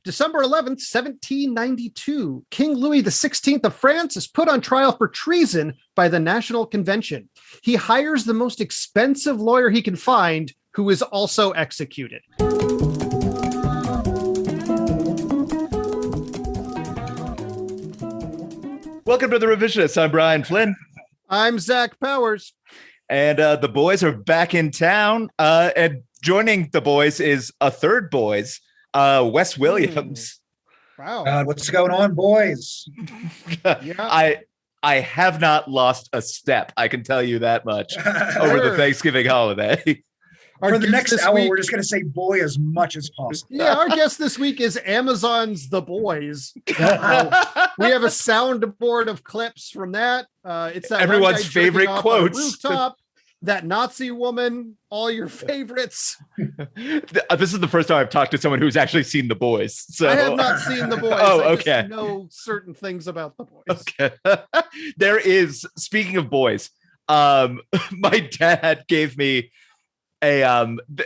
December 11th, 1792, King Louis XVI of France is put on trial for treason by the National Convention. He hires the most expensive lawyer he can find, who is also executed. Welcome to The Revisionists. I'm Brian Flynn. I'm Zach Powers. And the boys are back in town. And joining the boys is a third boys, Wes Williams. Wow. God, what's going on, boys? Yeah. I have not lost a step. I can tell you that much over the Thanksgiving holiday. For the next hour, we're just going to say boy as much as possible. Yeah, our guest this week is Amazon's The Boys. We have a soundboard of clips from that. It's that everyone's favorite quotes. Rooftop, that Nazi woman, all your favorites. This is the first time I've talked to someone who's actually seen The Boys. So I have not seen The Boys. Oh, I okay. just know certain things about The Boys. Okay. There is, speaking of boys, my dad gave me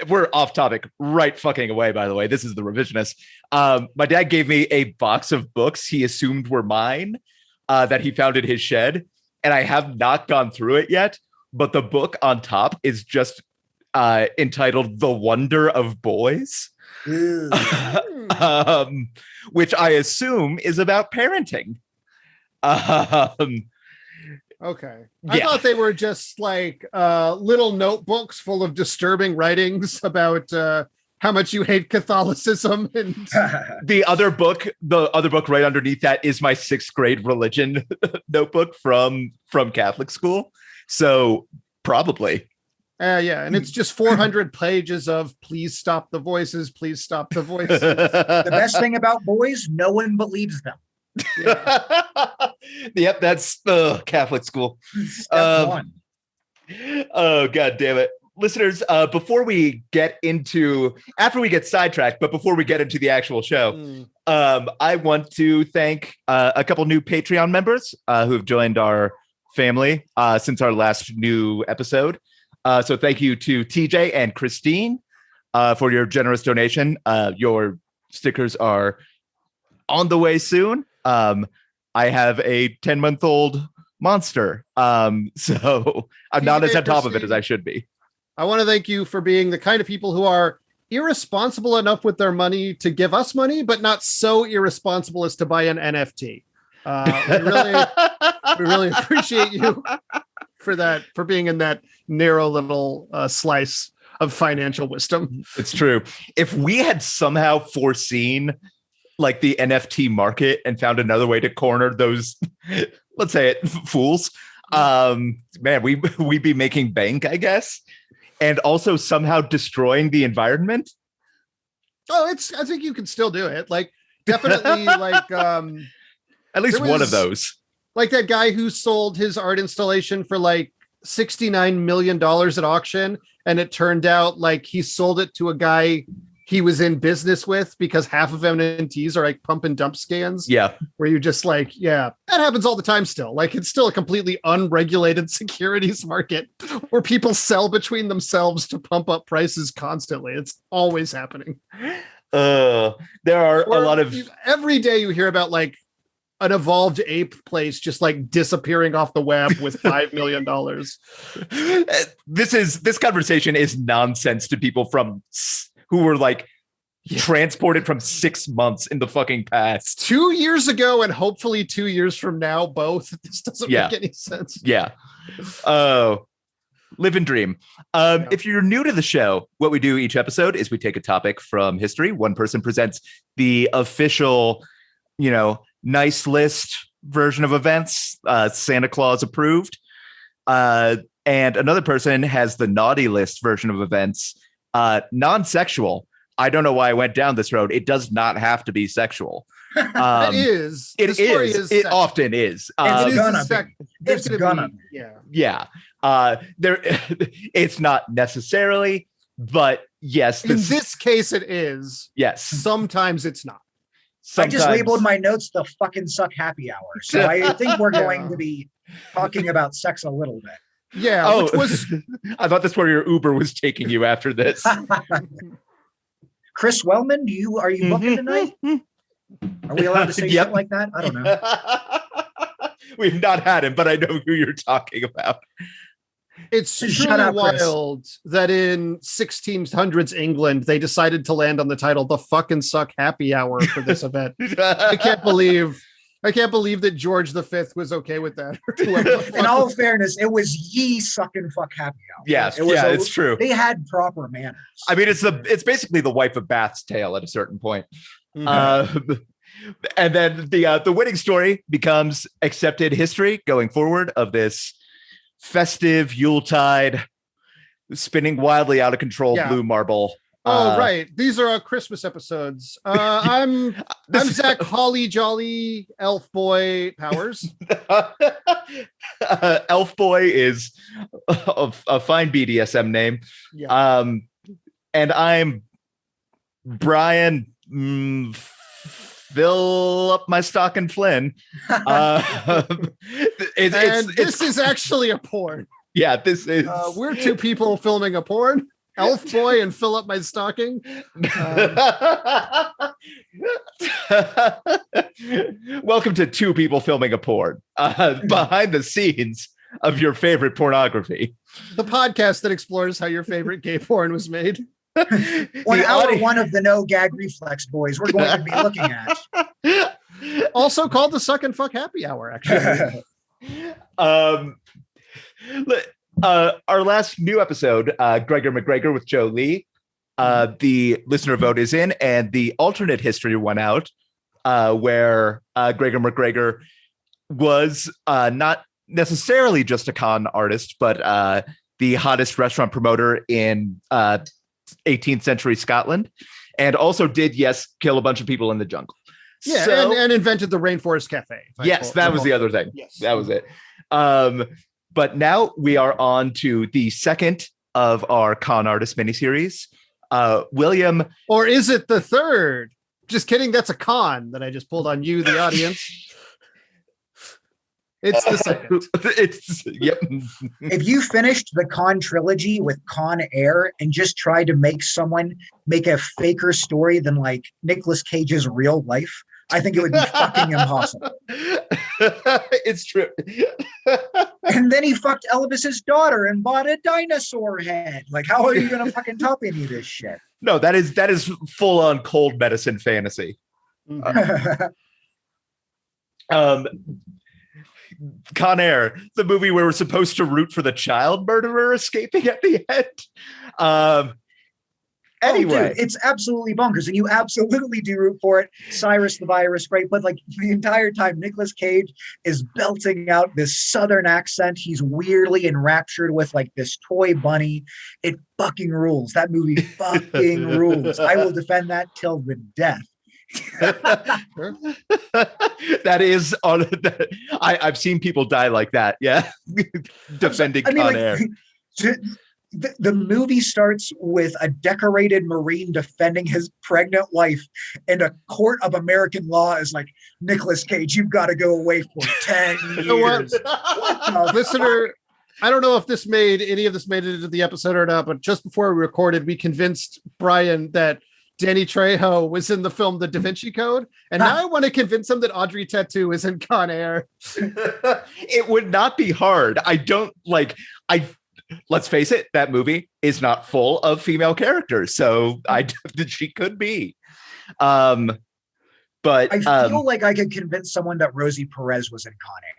we're off topic right fucking away, by the way. This is The Revisionist. My dad gave me a box of books he assumed were mine that he found in his shed, and I have not gone through it yet, but the book on top is just entitled The Wonder of Boys, which I assume is about parenting. Okay. I thought they were just like little notebooks full of disturbing writings about how much you hate Catholicism. And the other book right underneath that is my 6th grade religion notebook from Catholic school. So probably. Yeah. And it's just 400 pages of please stop the voices. Please stop the voices. The best thing about boys, no one believes them. Yeah. Yep, that's the Catholic school. Step one. Oh, God damn it. Listeners, after we get sidetracked, but before we get into the actual show, I want to thank a couple new Patreon members who have joined our family since our last new episode. So thank you to TJ and Christine for your generous donation. Your stickers are on the way soon. I have a 10-month-old monster, so I'm not as on top of it as I should be. I want to thank you for being the kind of people who are irresponsible enough with their money to give us money, but not so irresponsible as to buy an NFT. We really appreciate you for that, for being in that narrow little slice of financial wisdom. It's true. If we had somehow foreseen like the NFT market and found another way to corner those, let's say it, fools, man, we'd be making bank, I guess, and also somehow destroying the environment. Oh, I think you can still do it. Like, definitely, like, at least one of those. Like that guy who sold his art installation for like $69 million at auction, and it turned out like he sold it to a guy he was in business with, because half of NFTs are like pump and dump scans. Yeah. Where you just like, yeah, that happens all the time still. Like, it's still a completely unregulated securities market where people sell between themselves to pump up prices constantly. It's always happening. There are a lot of... Every day you hear about like an evolved ape place just like disappearing off the web with $5 million. This conversation is nonsense to people who were like transported from 6 months in the fucking past. 2 years ago and hopefully 2 years from now, both. This doesn't make any sense. Yeah. Live and dream. If you're new to the show, what we do each episode is we take a topic from history. One person presents the official, nice list version of events, Santa Claus approved. And another person has the naughty list version of events, non-sexual. I don't know why I went down this road. It does not have to be sexual. It is. It often is. It's gonna be. Yeah. It's not necessarily, but yes. In this case, it is. Yes. Sometimes it's not. I just labeled my notes the fucking suck happy hour. So I think we're going to be talking about sex a little bit. Yeah. Oh, I thought that's where your Uber was taking you after this. Chris Wellman, are you booking tonight? Are we allowed to say shit like that? I don't know. We've not had him, but I know who you're talking about. It's truly wild that in 1600s England, they decided to land on the title, The Fucking Suck Happy Hour for this event. I can't believe that George V was okay with that. In all fairness, it was Ye Sucking Fuck Happy Hour. Yes, it's true. They had proper manners. I mean, it's basically the wife of Bath's tale at a certain point. Mm-hmm. And then the winning story becomes accepted history going forward of this festive Yuletide, spinning wildly out of control blue marble. Right. These are our Christmas episodes. I'm Zach Holly Jolly Elf Boy Powers. Elf Boy is a fine BDSM name. Yeah. And I'm Brian fill up my stocking Flynn. This is actually a porn. Yeah, this is. We're two people filming a porn. Elf Boy and fill up my stocking. Welcome to Two People Filming a Porn. Behind the scenes of your favorite pornography. The podcast that explores how your favorite gay porn was made. One of the No Gag Reflex boys we're going to be looking at. Also called the Suck and Fuck Happy Hour, actually. Our last new episode, Gregor McGregor with Joe Lee, the listener vote is in, and the alternate history went out, where Gregor McGregor was not necessarily just a con artist, but the hottest restaurant promoter in 18th century Scotland, and also did, kill a bunch of people in the jungle. Yeah, so, and invented the Rainforest Cafe. Yes, that was the other thing. Yes, that was it. But now we are on to the second of our con artist miniseries. William. Or is it the third? Just kidding. That's a con that I just pulled on you, the audience. It's the second. Yep. If you finished the Con trilogy with Con Air and just tried to make someone make a faker story than like Nicolas Cage's real life, I think it would be fucking impossible. It's true. And then he fucked Elvis's daughter and bought a dinosaur head. Like, how are you gonna fucking top any of this shit? No, that is full on cold medicine fantasy. Con Air, the movie where we're supposed to root for the child murderer escaping at the end. Anyway, dude, it's absolutely bonkers, and you absolutely do root for it. Cyrus the Virus, great, but like the entire time, Nicolas Cage is belting out this Southern accent. He's weirdly enraptured with like this toy bunny. It fucking rules. That movie fucking rules. I will defend that till the death. That is on. I've seen people die like that. Yeah, defending Con Air. The movie starts with a decorated Marine defending his pregnant wife, and a court of American law is like, Nicolas Cage, you've got to go away for 10 years. Listener, I don't know if any of this made it into the episode or not, but just before we recorded, we convinced Brian that Danny Trejo was in the film The Da Vinci Code, and now I want to convince him that Audrey Tautou is in Con Air. It would not be hard. Let's face it, that movie is not full of female characters, so she could be. But I feel like I could convince someone that Rosie Perez was in Con Air.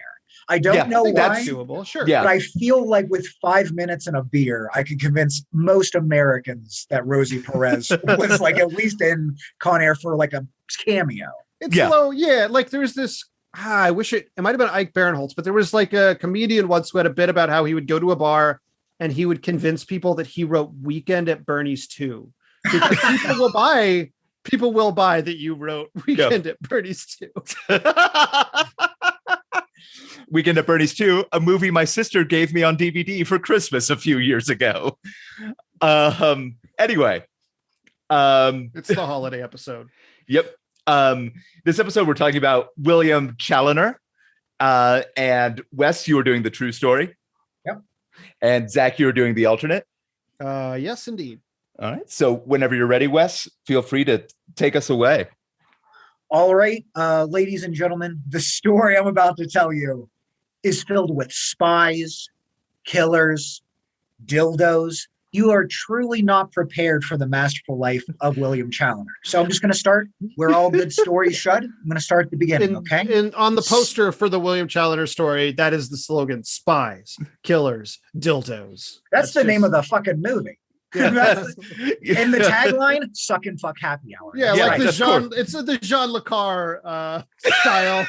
I don't know why. That's doable, sure. Yeah. But I feel like with 5 minutes and a beer, I could convince most Americans that Rosie Perez was like at least in Con Air for like a cameo. It's low, like there's this. I wish it might have been Ike Barinholtz, but there was like a comedian once who had a bit about how he would go to a bar and he would convince people that he wrote Weekend at Bernie's 2. Because people will buy that you wrote Weekend at Bernie's 2. Weekend at Bernie's 2, a movie my sister gave me on DVD for Christmas a few years ago. Anyway. It's the holiday episode. Yep. This episode, we're talking about William Chaloner. And Wes, you were doing the true story. Yep. And Zach, you were doing the alternate. Yes, indeed. All right. So whenever you're ready, Wes, feel free to take us away. All right, ladies and gentlemen, the story I'm about to tell you is filled with spies, killers, dildos. You are truly not prepared for the masterful life of William Chaloner. So I'm just going to start where all good stories should. I'm going to start at the beginning, okay? And on the poster for the William Chaloner story, that is the slogan: spies, killers, dildos. That's the name of the fucking movie. Yeah. In the tagline, suck and fuck happy hour. Yeah, Yeah, like right, it's the Jean Le Carre style.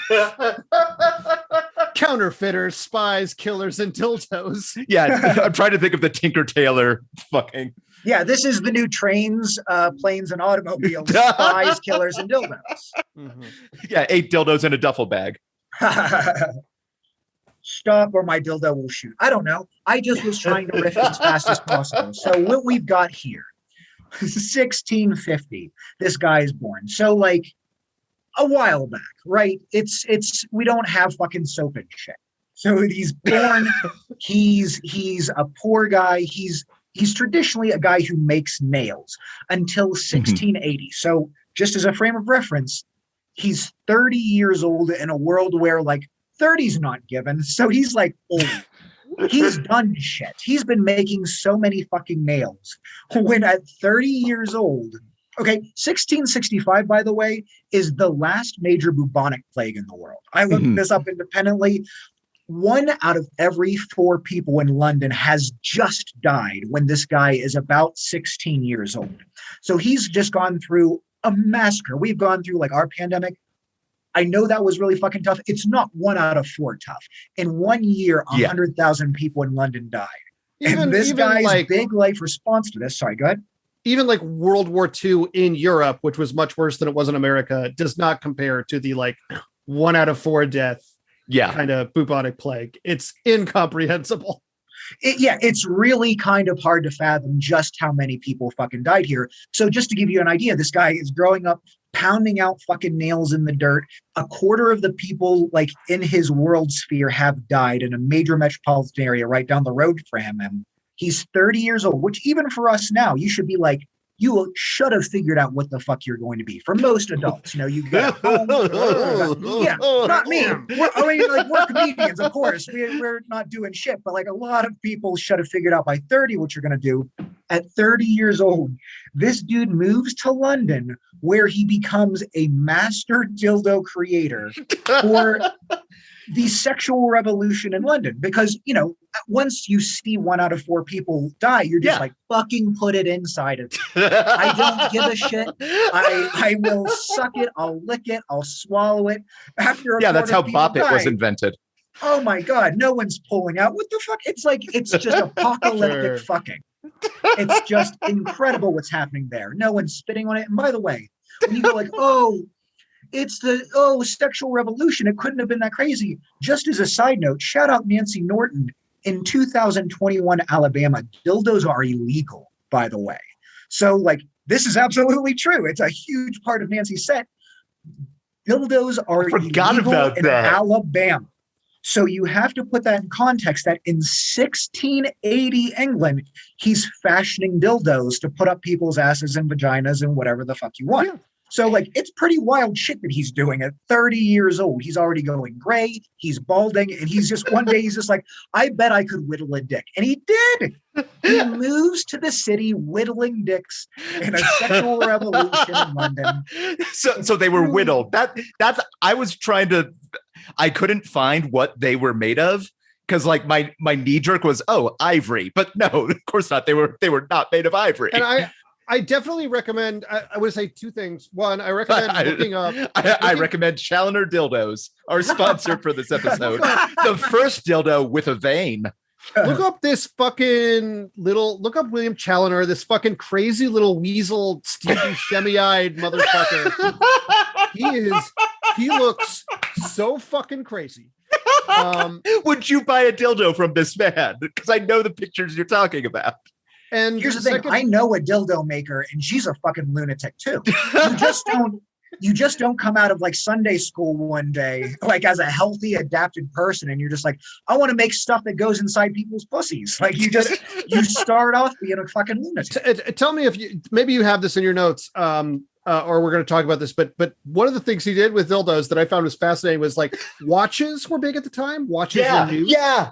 Counterfeiters, spies, killers, and dildos. Yeah, I'm trying to think of the Tinker Tailor fucking. Yeah, this is the new trains, planes, and automobiles, spies, killers, and dildos. Mm-hmm. Yeah, 8 dildos in a duffel bag. Stop or my dildo will shoot. I don't know. I just was trying to riff as fast as possible. So what we've got here, 1650, this guy is born. So like a while back, right? It's we don't have fucking soap and shit. So he's born, he's a poor guy. He's traditionally a guy who makes nails until 1680. So just as a frame of reference, he's 30 years old in a world where like 30's not given. So he's like old. He's done shit. He's been making so many fucking nails. When at 30 years old, okay, 1665, by the way, is the last major bubonic plague in the world. I looked this up independently. 1 out of every 4 people in London has just died when this guy is about 16 years old. So he's just gone through a massacre. We've gone through like our pandemic. I know that was really fucking tough. It's not 1 out of 4 tough. In 1 year, 100,000 people in London died. And this guy's like, big life response to this. Sorry, go ahead. Even like World War II in Europe, which was much worse than it was in America, does not compare to the like 1 out of 4 death kind of bubonic plague. It's incomprehensible. It's really kind of hard to fathom just how many people fucking died here. So just to give you an idea, this guy is growing up pounding out fucking nails in the dirt. 1/4 of the people like in his world sphere have died in a major metropolitan area right down the road from him. He's 30 years old, which even for us now, you should be like, you should have figured out what the fuck you're going to be. For most adults, you know, you got yeah, not me. We're comedians, of course. We're not doing shit, but like a lot of people should have figured out by 30 what you're going to do. At 30 years old, this dude moves to London where he becomes a master dildo creator for the sexual revolution in London. Because, you know, once you see 1 out of 4 people die, you're just like, fucking put it inside of me. I don't give a shit. I will suck it. I'll lick it. I'll swallow it. After that's how Bop It was invented. Oh my God. No one's pulling out. What the fuck? It's like, it's just apocalyptic fucking. It's just incredible what's happening there. No one's spitting on it. And by the way, when you go like, it's the sexual revolution, it couldn't have been that crazy. Just as a side note, shout out Nancy Norton. In 2021 Alabama, dildos are illegal, by the way. So like, this is absolutely true. It's a huge part of Nancy's set. Dildos are illegal in Alabama. So you have to put that in context that in 1680 England, he's fashioning dildos to put up people's asses and vaginas and whatever the fuck you want. Yeah. So like, it's pretty wild shit that he's doing at 30 years old. He's already going gray. He's balding. And he's just one day he's just like, I bet I could whittle a dick. And he did. He moves to the city whittling dicks in a sexual revolution in London. So they were whittled. I couldn't find what they were made of. Because like my knee jerk was, ivory. But no, of course not. They were not made of ivory. And I definitely recommend, I would say 2 things. One, I recommend looking up. I recommend Chaloner dildos, our sponsor for this episode. The first dildo with a vein. Look up look up William Chaloner, this fucking crazy little weasel, Steve Buscemi-eyed motherfucker. He looks so fucking crazy. Would you buy a dildo from this man? Because I know the pictures you're talking about. And here's the thing, I know a dildo maker and she's a fucking lunatic too. You just don't you just don't come out of like Sunday school one day, like as a healthy, adapted person. And you're just like, I want to make stuff that goes inside people's pussies. Like you start off being a fucking lunatic. Tell me if maybe you have this in your notes, or we're going to talk about this, but one of the things he did with dildos that I found was fascinating was like watches were big at the time. Watches were new. Yeah.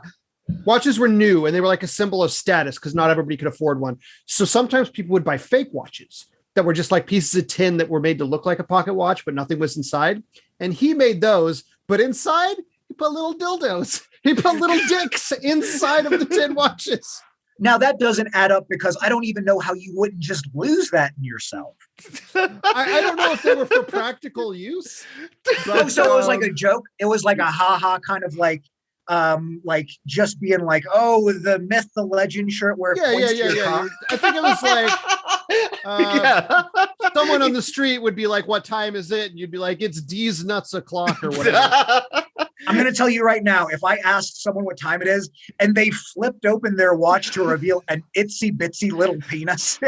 Watches were new and they were like a symbol of status because not everybody could afford one. So sometimes people would buy fake watches that were just like pieces of tin that were made to look like a pocket watch, but nothing was inside. And he made those, but inside he put little dildos. He put little dicks inside of the tin watches. Now that doesn't add up because I don't even know how you wouldn't just lose that in yourself. I don't know if they were for practical use. But, so it was like a joke. It was like a ha kind of like just being like, oh, the myth, the legend shirt where it points to your cock. I think it was like someone on the street would be like, what time is it? And you'd be like, it's D's nuts o'clock or whatever. I'm going to tell you right now, if I asked someone what time it is and they flipped open their watch to reveal an itsy bitsy little penis,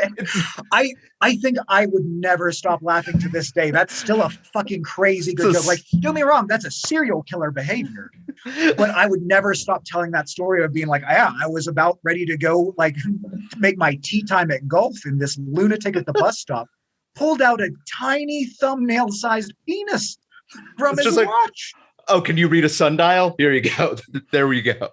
I think I would never stop laughing to this day. That's still a fucking crazy good joke. Like, don't get me wrong, that's a serial killer behavior. But I would never stop telling that story of being like, yeah, I was about ready to go like make my tea time at golf, and this lunatic at the bus stop pulled out a tiny thumbnail-sized penis from his watch. Oh, can you read a sundial? Here you go. There we go.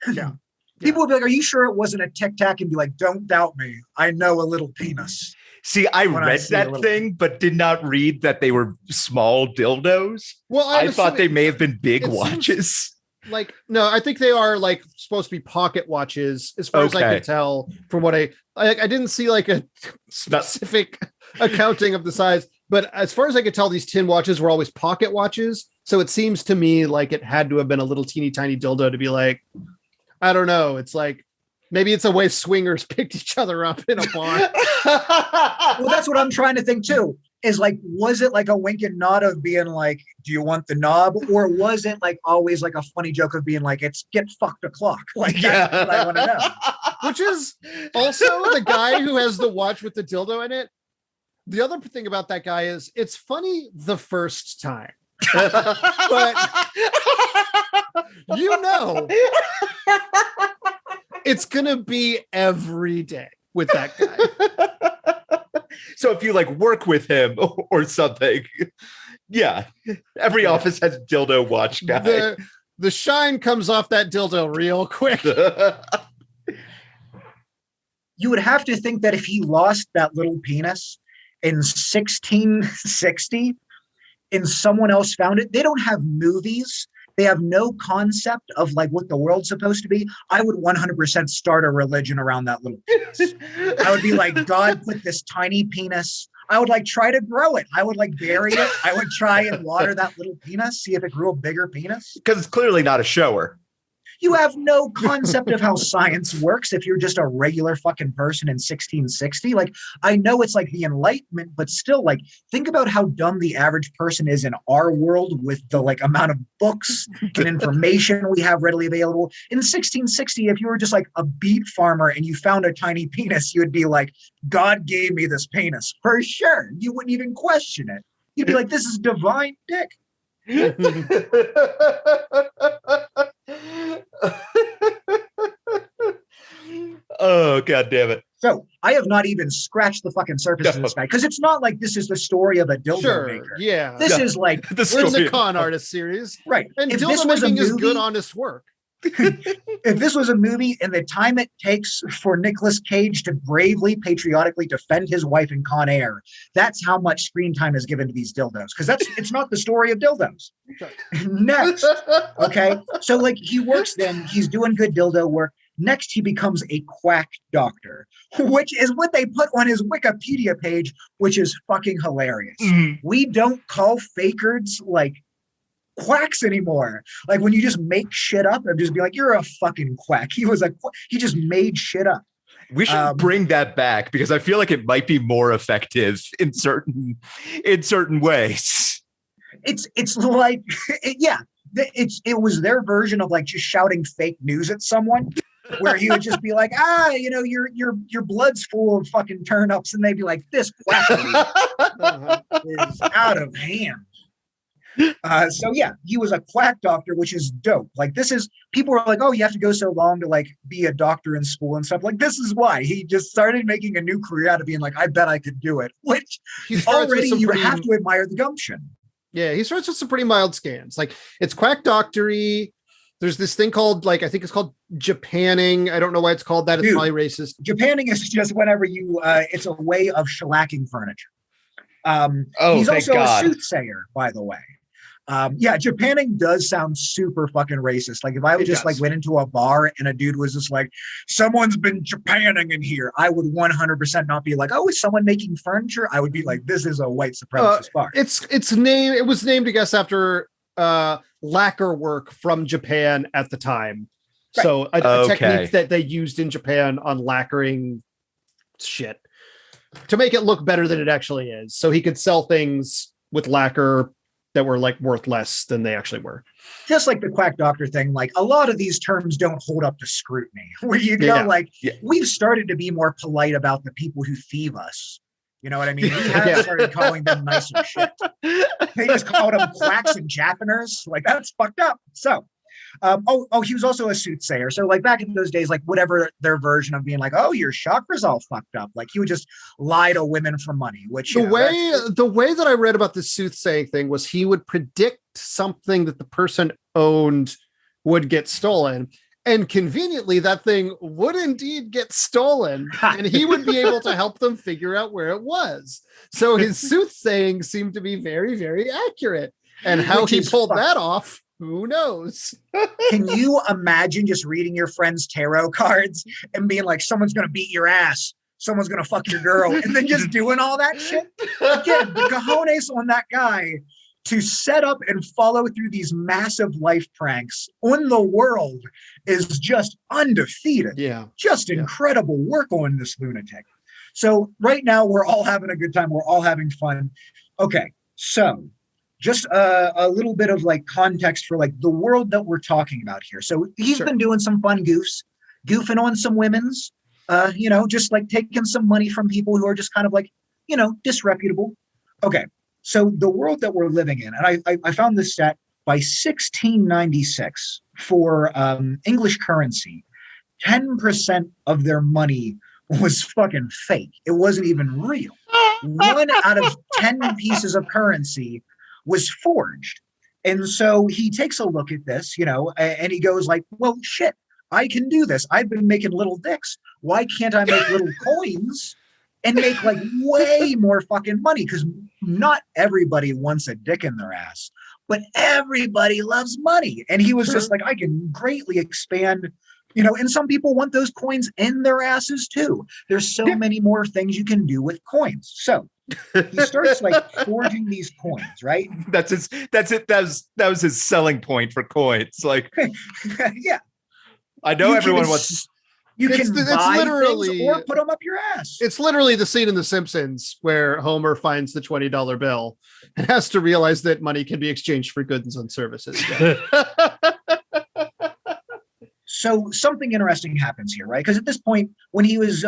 Yeah. People would be like, are you sure it wasn't a Tic Tac? And be like, don't doubt me. I know a little penis. See, I read that thing, but did not read that they were small dildos. Well, I thought they may have been big watches. Like, no, I think they are like supposed to be pocket watches, as far as I could tell from what I didn't see like a specific accounting of the size. But as far as I could tell, these tin watches were always pocket watches. So it seems to me like it had to have been a little teeny tiny dildo to be like, I don't know. It's like, maybe it's a way swingers picked each other up in a bar. Well, that's what I'm trying to think too. Is like, was it like a wink and nod of being like, do you want the knob? Or was it like always like a funny joke of being like, it's get fucked o'clock? Like, that's what I want to know. Which is also the guy who has the watch with the dildo in it. The other thing about that guy is it's funny the first time. But you know it's gonna be every day with that guy. So if you like work with him or something, yeah, every office has a dildo watch guy. The shine comes off that dildo real quick. You would have to think that if he lost that little penis in 1660 and someone else found it, they don't have movies. They have no concept of like what the world's supposed to be. I would 100% start a religion around that little penis. I would be like, God put this tiny penis. I would like try to grow it. I would like bury it. I would try and water that little penis, see if it grew a bigger penis. Because it's clearly not a shower. You have no concept of how science works if you're just a regular fucking person in 1660. Like, I know it's like the Enlightenment, but still, like, think about how dumb the average person is in our world with the like amount of books and information we have readily available. In 1660, if you were just like a beet farmer and you found a tiny penis, you would be like, God gave me this penis for sure. You wouldn't even question it. You'd be like, this is divine dick. Oh, God damn it. So I have not even scratched the fucking surface of this guy, because it's not like this is the story of a dildo maker. Yeah. This is like we're in the con artist series. Right. And dildo making is good, honest work. If this was a movie and the time it takes for Nicolas Cage to bravely, patriotically defend his wife in Con Air, that's how much screen time is given to these dildos. Because it's not the story of dildos. Next. Okay. So like he works then, he's doing good dildo work. Next, he becomes a quack doctor, which is what they put on his Wikipedia page, which is fucking hilarious. We don't call fakers like quacks anymore. Like when you just make shit up and just be like, you're a fucking quack. He just made shit up. We should bring that back because I feel like it might be more effective in certain ways. It's like, yeah, it was their version of like just shouting fake news at someone. where he would just be like, your blood's full of fucking turnips, and they'd be like, this quackery is out of hand. So yeah, he was a quack doctor, which is dope. Like this is people were like, oh, you have to go so long to like be a doctor in school and stuff. Like this is why he just started making a new career out of being like, I bet I could do it. Which already you have to admire the gumption. Yeah, he starts with some pretty mild scans. Like it's quack doctory. There's this thing called like I think it's called Japanning. I don't know why it's called that. It's probably racist. Japanning is just whenever you it's a way of shellacking furniture. He's also a soothsayer, by the way. Japanning does sound super fucking racist. Like if I would like went into a bar and a dude was just like, someone's been Japanning in here, I would 100% not be like, oh, is someone making furniture? I would be like, this is a white supremacist bar. It was named, I guess, after lacquer work from Japan at the time. Right. So a technique that they used in Japan on lacquering shit to make it look better than it actually is. So he could sell things with lacquer that were like worth less than they actually were. Just like the quack doctor thing, like a lot of these terms don't hold up to scrutiny. Where you go, we've started to be more polite about the people who thieve us. You know what I mean? We have started calling them nicer shit. They just called them quacks and Japaners. Like that's fucked up. So, he was also a soothsayer. So like back in those days, like whatever their version of being like, oh, your chakra's all fucked up. Like he would just lie to women for money, which the way that I read about this soothsaying thing was he would predict something that the person owned would get stolen. And conveniently, that thing would indeed get stolen, and he would be able to help them figure out where it was. So his soothsaying seemed to be very, very accurate. And how he pulled that off, who knows? Can you imagine just reading your friend's tarot cards and being like, someone's going to beat your ass, someone's going to fuck your girl, and then just doing all that shit? Again, the cojones on that guy to set up and follow through these massive life pranks on the world is just undefeated. Yeah. Just incredible work on this lunatic. So right now we're all having a good time. We're all having fun. Okay. So just a little bit of like context for like the world that we're talking about here. So he's been doing some fun goofing on some women's, just like taking some money from people who are just kind of like, disreputable. Okay. So the world that we're living in, and I found this stat by 1696 for English currency, 10% of their money was fucking fake. It wasn't even real. 1 out of 10 pieces of currency was forged. And so he takes a look at this, and he goes like, well, shit, I can do this. I've been making little dicks. Why can't I make little coins and make like way more fucking money? Because not everybody wants a dick in their ass, but everybody loves money. And he was just like, I can greatly expand, and some people want those coins in their asses too. There's so many more things you can do with coins. So he starts like forging these coins, right? That's it. That was his selling point for coins. Like, yeah, I know everyone wants. You can buy literally or put them up your ass. It's literally the scene in The Simpsons where Homer finds the $20 bill and has to realize that money can be exchanged for goods and services. So something interesting happens here, right? Because at this point, when he was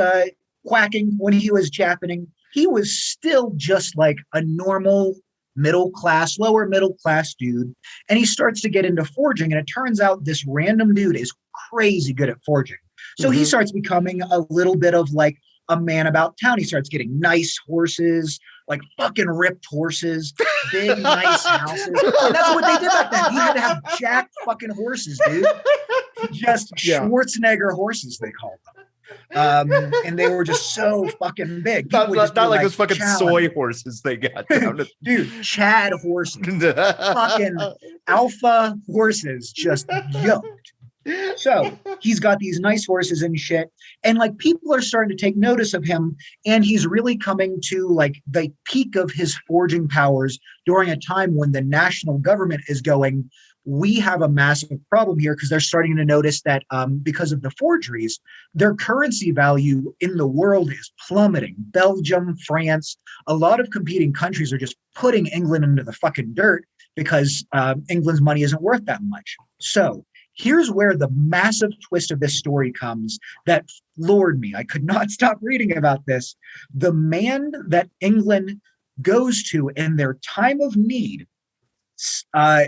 quacking, when he was Japanning, he was still just like a normal lower middle class dude. And he starts to get into forging. And it turns out this random dude is crazy good at forging. So he starts becoming a little bit of like a man about town. He starts getting nice horses, like fucking ripped horses, big, nice houses. And that's what they did back then. He had to have jacked fucking horses, dude. Just Schwarzenegger horses, they called them. And they were just so fucking big. Not like those fucking soy horses they got down. Dude, Chad horses. Fucking alpha horses, just yoked. So he's got these nice horses and shit. And like people are starting to take notice of him. And he's really coming to like the peak of his forging powers during a time when the national government is going, we have a massive problem here, because they're starting to notice that because of the forgeries, their currency value in the world is plummeting. Belgium, France, a lot of competing countries are just putting England into the fucking dirt because England's money isn't worth that much. So here's where the massive twist of this story comes that floored me. I could not stop reading about this. The man that England goes to in their time of need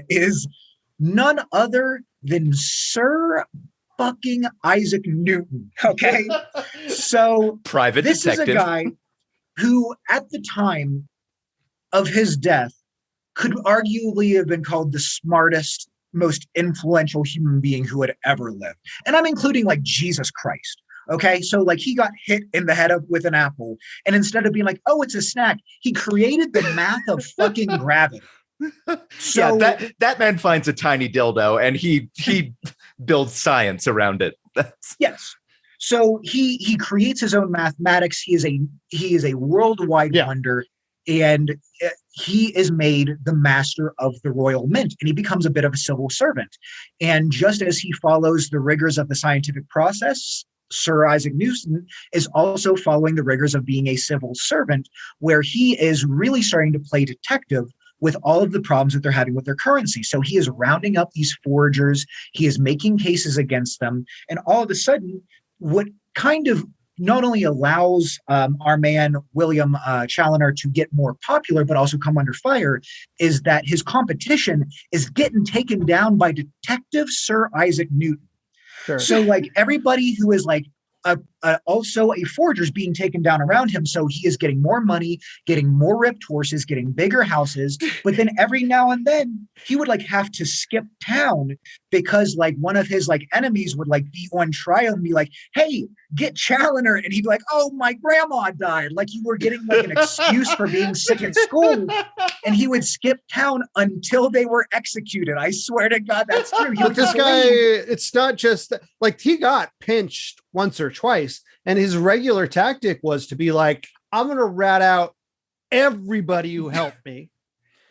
is none other than Sir fucking Isaac Newton. Okay. So Private this detective. is a guy who, at the time of his death, could arguably have been called the smartest, most influential human being who had ever lived. And I'm including like Jesus Christ. Okay. So like he got hit in the head with an apple. And instead of being like, oh, it's a snack, he created the math of fucking gravity. So yeah, that man finds a tiny dildo and he builds science around it. Yes. So he creates his own mathematics. He is a worldwide wonder, and he is made the master of the royal mint, and he becomes a bit of a civil servant. And just as he follows the rigors of the scientific process, Sir Isaac Newton is also following the rigors of being a civil servant, where he is really starting to play detective with all of the problems that they're having with their currency. So he is rounding up these forgers, he is making cases against them, and all of a sudden, what kind of not only allows our man William Chaloner to get more popular, but also come under fire, is that his competition is getting taken down by Detective Sir Isaac Newton. Sure. So like everybody who is like also a forger is being taken down around him. So he is getting more money, getting more ripped horses, getting bigger houses. But then every now and then he would like have to skip town because like one of his like enemies would like be on trial and be like, hey, get Chaloner. And he'd be like, oh, my grandma died. Like you were getting like an excuse for being sick at school. And he would skip town until they were executed. I swear to God, that's true. But this guy, it's not just like he got pinched once or twice. And his regular tactic was to be like, I'm going to rat out everybody who helped me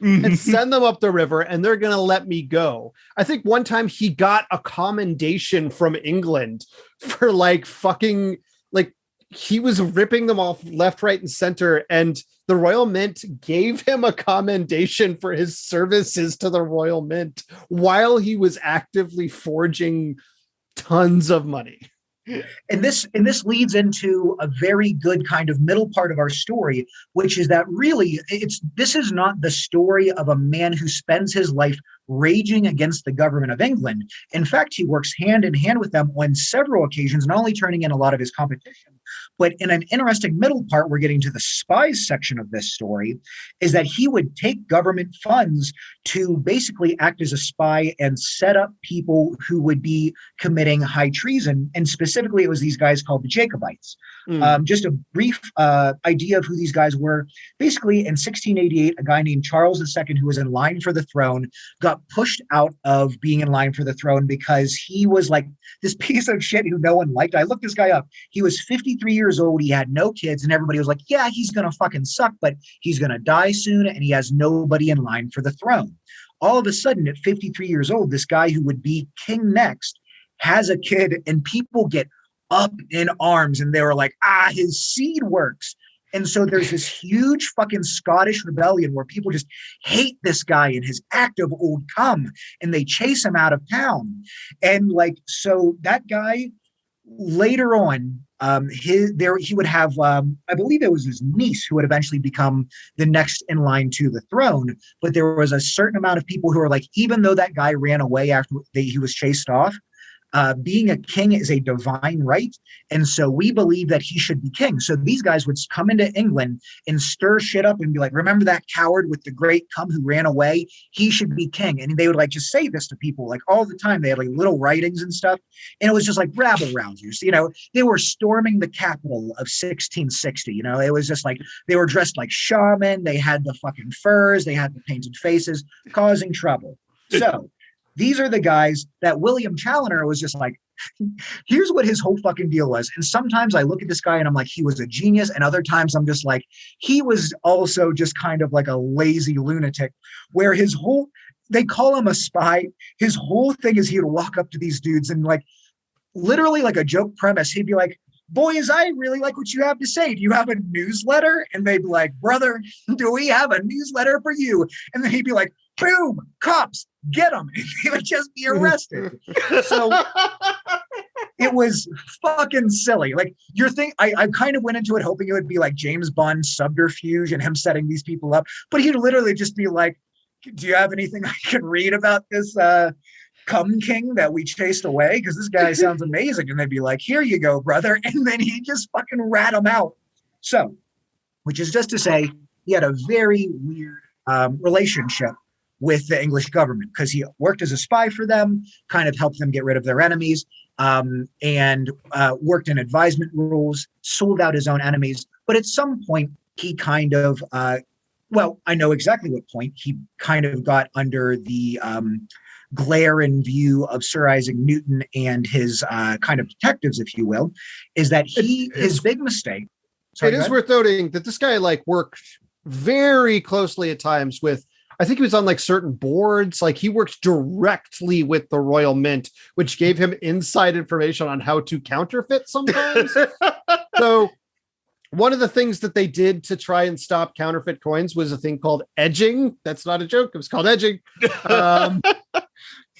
and send them up the river and they're going to let me go. I think one time he got a commendation from England for like fucking like he was ripping them off left, right, and center. And the Royal Mint gave him a commendation for his services to the Royal Mint while he was actively forging tons of money. And this leads into a very good kind of middle part of our story, which is that really this is not the story of a man who spends his life raging against the government of England. In fact, he works hand in hand with them on several occasions, not only turning in a lot of his competition, but in an interesting middle part, we're getting to the spies section of this story, is that he would take government funds to basically act as a spy and set up people who would be committing high treason. And specifically, it was these guys called the Jacobites. Just a brief idea of who these guys were. Basically, in 1688, a guy named Charles II, who was in line for the throne, got pushed out of being in line for the throne because he was like this piece of shit who no one liked. I looked this guy up. He was 53 years old. He had no kids, and everybody was like, yeah, he's going to fucking suck, but he's going to die soon, and he has nobody in line for the throne. All of a sudden, at 53 years old, this guy who would be king next has a kid, and people get up in arms, and they were like, his seed works. And so there's this huge fucking Scottish rebellion where people just hate this guy and his active old cum, and they chase him out of town. And like, so that guy later on, he would have, I believe it was his niece who would eventually become the next in line to the throne. But there was a certain amount of people who were like, even though that guy ran away after he was chased off, being a king is a divine right. And so we believe that he should be king. So these guys would come into England and stir shit up and be like, remember that coward with the great cum who ran away? He should be king. And they would like just say this to people like all the time. They had like little writings and stuff. And it was just like rabble rousers. You know, they were storming the capital of 1660. You know, it was just like they were dressed like shaman. They had the fucking furs. They had the painted faces, causing trouble. So these are the guys that William Chaloner was just like, here's what his whole fucking deal was. And sometimes I look at this guy and I'm like, he was a genius. And other times I'm just like, he was also just kind of like a lazy lunatic where they call him a spy. His whole thing is he would walk up to these dudes and like, literally like a joke premise. He'd be like, boys, I really like what you have to say. Do you have a newsletter? And they'd be like, brother, do we have a newsletter for you? And then he'd be like, boom, cops, get them. They would just be arrested. So it was fucking silly. Like I kind of went into it hoping it would be like James Bond subterfuge and him setting these people up. But he'd literally just be like, do you have anything I can read about this cum king that we chased away? Because this guy sounds amazing. And they'd be like, here you go, brother. And then he'd just fucking rat them out. So, which is just to say, he had a very weird relationship with the English government because he worked as a spy for them, kind of helped them get rid of their enemies, and worked in advisement roles, sold out his own enemies. But at some point, he kind of, I know exactly what point, he kind of got under the glare and view of Sir Isaac Newton and his kind of detectives, if you will, is that his big mistake. Sorry, it is worth noting that this guy like worked very closely at times with, I think he was on like certain boards. Like he worked directly with the Royal Mint, which gave him inside information on how to counterfeit sometimes. So one of the things that they did to try and stop counterfeit coins was a thing called edging. That's not a joke. It was called edging,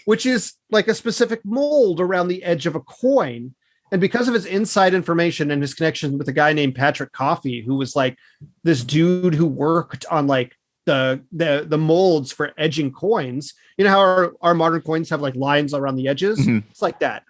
which is like a specific mold around the edge of a coin. And because of his inside information and his connection with a guy named Patrick Coffey, who was like this dude who worked on like the molds for edging coins, you know how our modern coins have like lines around the edges? Mm-hmm. It's like that.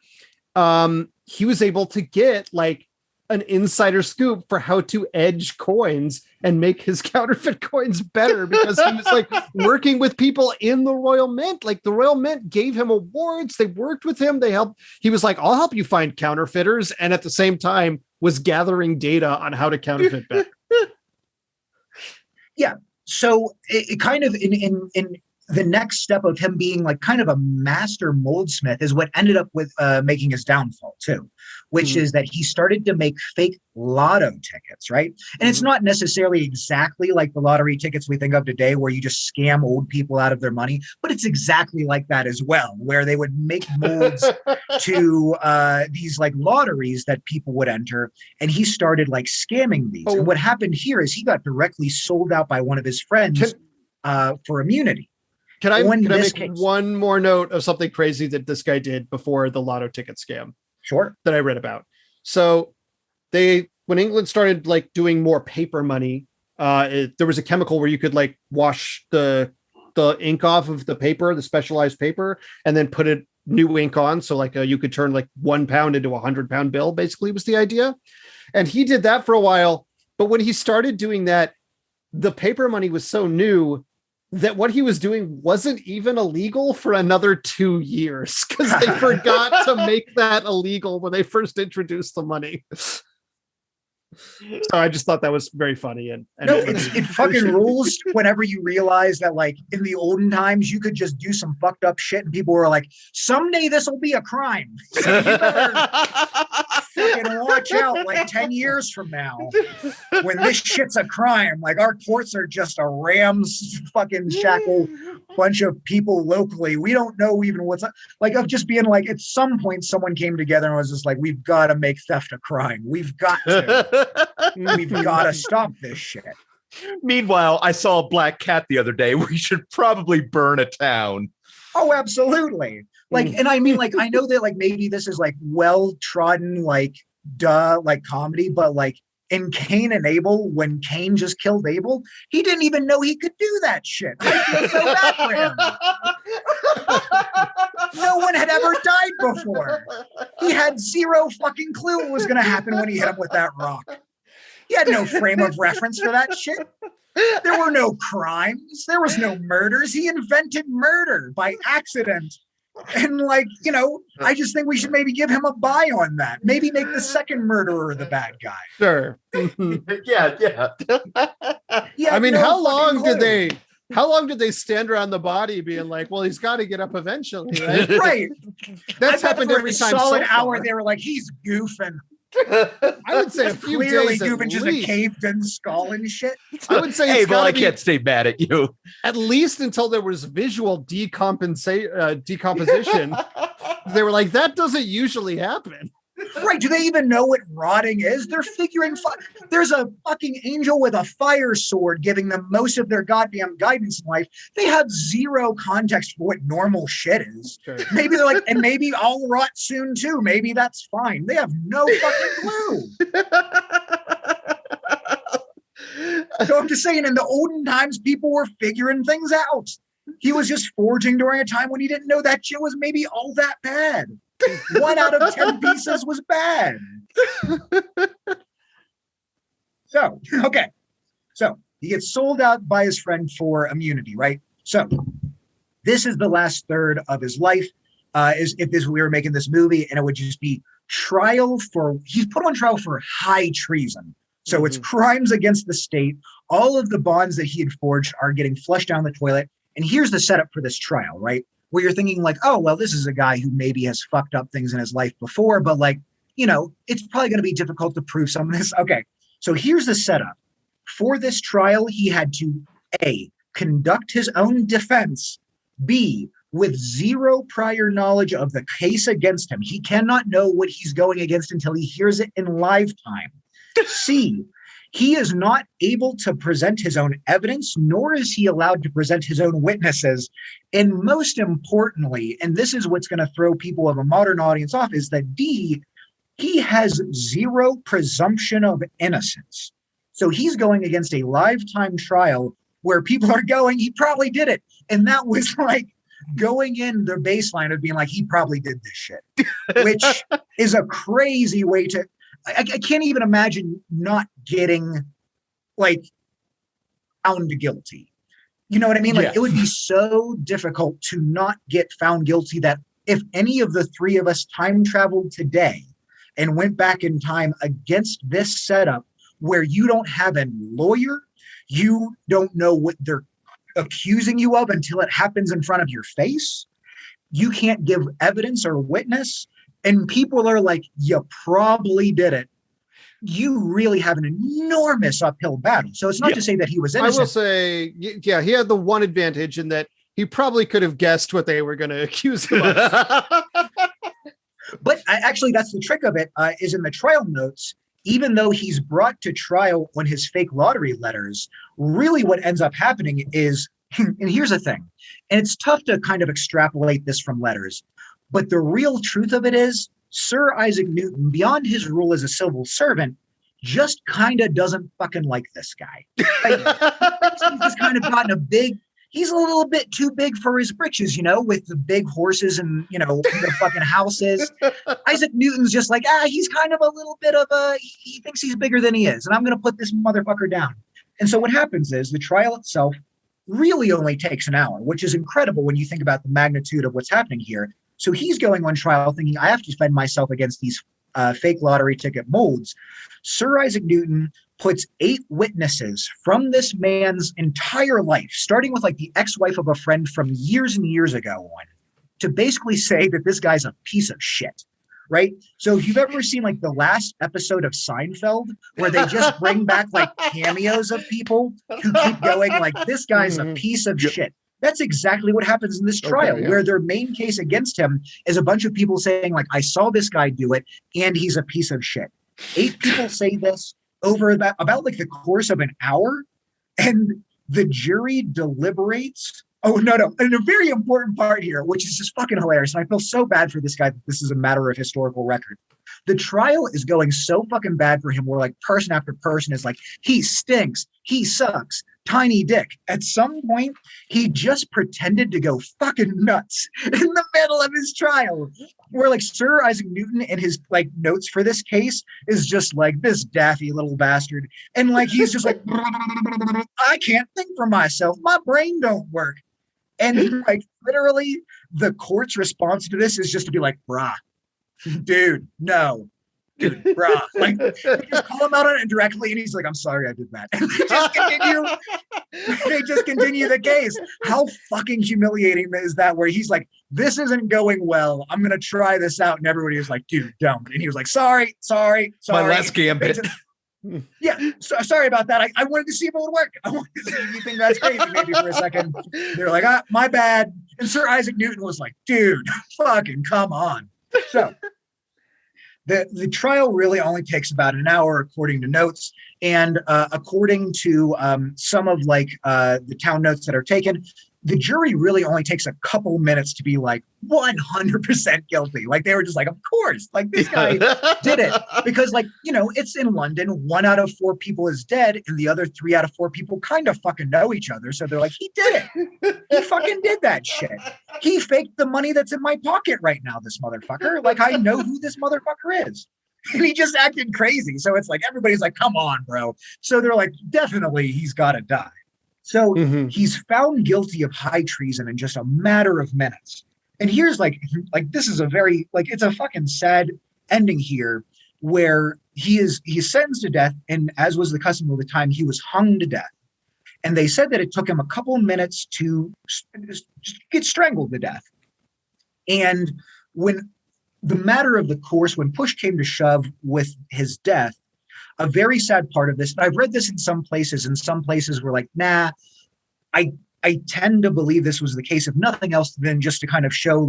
He was able to get like an insider scoop for how to edge coins and make his counterfeit coins better because he was like working with people in the Royal Mint. Like the Royal Mint gave him awards. They worked with him. They helped. He was like, I'll help you find counterfeiters. And at the same time was gathering data on how to counterfeit better. Yeah. So it kind of in the next step of him being like kind of a master moldsmith is what ended up with making his downfall too, which is that he started to make fake lotto tickets, right? And it's not necessarily exactly like the lottery tickets we think of today where you just scam old people out of their money, but it's exactly like that as well, where they would make molds to these like lotteries that people would enter. And he started like scamming these. And what happened here is he got directly sold out by one of his friends for immunity. Can I make one more note of something crazy that this guy did before the lotto ticket scam? Sure. That I read about. So when England started like doing more paper money, there was a chemical where you could like wash the ink off of the paper, the specialized paper, and then put it new ink on. So like you could turn like £1 into £100 bill, basically was the idea. And he did that for a while. But when he started doing that, the paper money was so new that what he was doing wasn't even illegal for another 2 years because they forgot to make that illegal when they first introduced the money. So I just thought that was very funny. And no, it fucking rules whenever you realize that like in the olden times, you could just do some fucked up shit and people were like, someday this will be a crime. So you better fucking watch out like 10 years from now when this shit's a crime. Like our courts are just a ram's fucking shackle bunch of people locally. We don't know even what's like of just being like at some point someone came together and was just like, we've got to make theft a crime. We've got to. We've got to stop this shit. Meanwhile, I saw a black cat the other day. We should probably burn a town. Oh, absolutely. Like, and I mean, like, I know that like maybe this is like well-trodden, like, like comedy, but like in Cain and Abel, when Cain just killed Abel, he didn't even know he could do that shit. I feel so bad for him. No one had ever died before. He had zero fucking clue what was going to happen when he hit him with that rock. He had no frame of reference for that shit. There were no crimes. There was no murders. He invented murder by accident. And like, you know, I just think we should maybe give him a buy on that. Maybe make the second murderer the bad guy. Sure. Yeah. I mean, how long did they stand around the body being like, well, he's got to get up eventually, right? Right. That's happened every time. Solid hour, they were like, he's goofing. I would say a few clearly days goofing, just a caved-in skull and shit. I would say, hey, well, I can't stay mad at you. At least until there was visual decomposition. They were like, that doesn't usually happen. Right. Do they even know what rotting is? They're figuring there's a fucking angel with a fire sword giving them most of their goddamn guidance in life. They have zero context for what normal shit is. Sure. Maybe they're like, and maybe I'll rot soon too. Maybe that's fine. They have no fucking clue. So I'm just saying, in the olden times, people were figuring things out. He was just forging during a time when he didn't know that shit was maybe all that bad. 1 out of 10 pieces was bad. So he gets sold out by his friend for immunity, right? So this is the last third of his life. We were making this movie, and it would just be he's put on trial for high treason. So it's crimes against the state. All of the bonds that he had forged are getting flushed down the toilet. And here's the setup for this trial, right? Where you're thinking like, oh, well, this is a guy who maybe has fucked up things in his life before, but like, it's probably going to be difficult to prove some of this. Okay. So here's the setup. For this trial, he had to A, conduct his own defense, B, with zero prior knowledge of the case against him. He cannot know what he's going against until he hears it in live time. C, he is not able to present his own evidence, nor is he allowed to present his own witnesses. And most importantly, and this is what's going to throw people of a modern audience off, is that D, he has zero presumption of innocence. So he's going against a lifetime trial where people are going, he probably did it. And that was like going in the baseline of being like, he probably did this shit, which is a crazy way to, I can't even imagine not getting like found guilty. You know what I mean? Like It would be so difficult to not get found guilty that if any of the three of us time traveled today and went back in time against this setup where you don't have a lawyer, you don't know what they're accusing you of until it happens in front of your face. You can't give evidence or witness. And people are like, you probably did it. You really have an enormous uphill battle. So it's not to say that he was innocent. I will say, yeah, he had the one advantage in that he probably could have guessed what they were going to accuse him of. But actually, that's the trick of it, is in the trial notes, even though he's brought to trial on his fake lottery letters, really what ends up happening is, and here's the thing, and it's tough to kind of extrapolate this from letters, but the real truth of it is Sir Isaac Newton, beyond his role as a civil servant, just kind of doesn't fucking like this guy. He's just kind of gotten he's a little bit too big for his britches, with the big horses and, the fucking houses. Isaac Newton's just like, he's kind of a little bit of he thinks he's bigger than he is. And I'm going to put this motherfucker down. And so what happens is the trial itself really only takes an hour, which is incredible when you think about the magnitude of what's happening here. So he's going on trial thinking, I have to defend myself against these fake lottery ticket molds. Sir Isaac Newton puts 8 witnesses from this man's entire life, starting with like the ex-wife of a friend from years and years ago on, to basically say that this guy's a piece of shit, right? So if you've ever seen like the last episode of Seinfeld, where they just bring back like cameos of people who keep going like, this guy's a piece of shit. That's exactly what happens in this trial, where their main case against him is a bunch of people saying like, I saw this guy do it and he's a piece of shit. 8 people say this over about like the course of an hour, and the jury deliberates. Oh, no. And a very important part here, which is just fucking hilarious. And I feel so bad for this guy that this is a matter of historical record. The trial is going so fucking bad for him where like person after person is like, he stinks, he sucks, tiny dick. At some point, he just pretended to go fucking nuts in the middle of his trial. Where like Sir Isaac Newton and his like notes for this case is just like this daffy little bastard. And like, he's just like, I can't think for myself. My brain don't work. And like literally the court's response to this is just to be like, brah, dude, no. Dude, bruh. Like, they just call him out on it directly, and he's like, I'm sorry I did that. And they just continue the case. How fucking humiliating is that, where he's like, this isn't going well. I'm going to try this out. And everybody was like, dude, don't. And he was like, sorry. My last gambit. Yeah, sorry about that. I wanted to see if it would work. I wanted to see if you think that's crazy maybe for a second. They're like, my bad. And Sir Isaac Newton was like, dude, fucking come on. So The trial really only takes about an hour, according to notes, and according to some of the town notes that are taken, the jury really only takes a couple minutes to be like 100% guilty. Like they were just like, of course, like this guy did it because it's in London. 1 out of 4 people is dead, and the other 3 out of 4 people kind of fucking know each other. So they're like, he did it. He fucking did that shit. He faked the money that's in my pocket right now. This motherfucker. Like I know who this motherfucker is. And he just acted crazy. So it's like everybody's like, come on, bro. So they're like, definitely he's got to die. So he's found guilty of high treason in just a matter of minutes. And here's this is a very it's a fucking sad ending here where he's sentenced to death. And as was the custom of the time, he was hung to death. And they said that it took him a couple of minutes to just get strangled to death. And when the matter of the course, when push came to shove with his death, a very sad part of this, and I've read this in some places, and some places were like, nah, I tend to believe this was the case, if nothing else than just to kind of show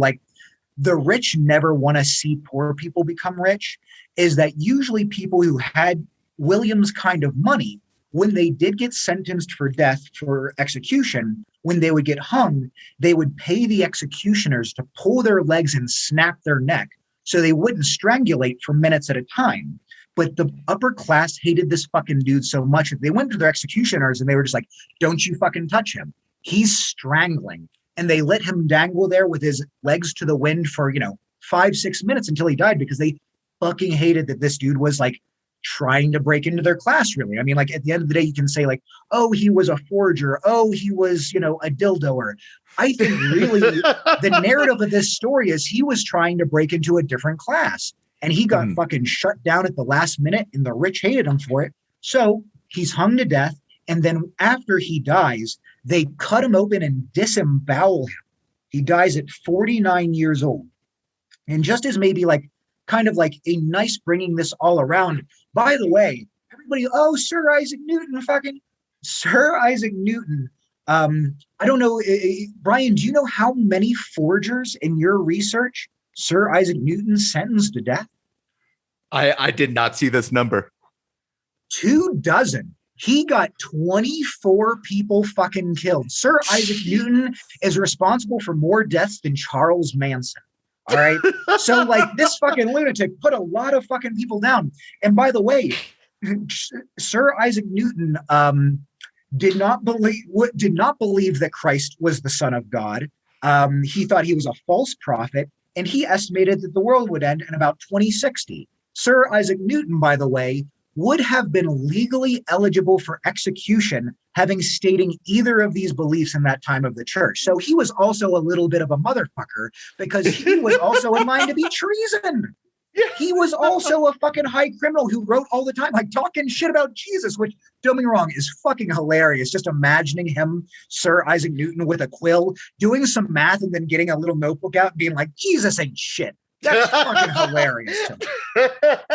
the rich never want to see poor people become rich, is that usually people who had William's kind of money, when they did get sentenced for death for execution, when they would get hung, they would pay the executioners to pull their legs and snap their neck so they wouldn't strangulate for minutes at a time. But the upper class hated this fucking dude so much that they went to their executioners and they were just like, don't you fucking touch him. He's strangling. And they let him dangle there with his legs to the wind for, 5-6 minutes until he died, because they fucking hated that this dude was trying to break into their class, really. I mean, at the end of the day, you can say oh, he was a forger. Oh, he was, a dildoer. I think really the narrative of this story is he was trying to break into a different class. And he got fucking shut down at the last minute, and the rich hated him for it. So he's hung to death. And then after he dies, they cut him open and disembowel him. He dies at 49 years old. And just as maybe kind of a nice bringing this all around, by the way, everybody, oh, Sir Isaac Newton, Sir Isaac Newton. I don't know, Brian, do you know how many forgers in your research Sir Isaac Newton sentenced to death? I did not see this number. 24. He got 24 people fucking killed. Sir Isaac Newton is responsible for more deaths than Charles Manson. All right. So this fucking lunatic put a lot of fucking people down. And by the way, Sir Isaac Newton did not believe that Christ was the Son of God. He thought he was a false prophet, and he estimated that the world would end in about 2060. Sir Isaac Newton, by the way, would have been legally eligible for execution, having stating either of these beliefs in that time of the church. So he was also a little bit of a motherfucker, because he was also in line to be treason. He was also a fucking high criminal who wrote all the time, talking shit about Jesus, which, don't get me wrong, is fucking hilarious. Just imagining him, Sir Isaac Newton, with a quill, doing some math and then getting a little notebook out and being like, Jesus ain't shit. That's fucking hilarious to me,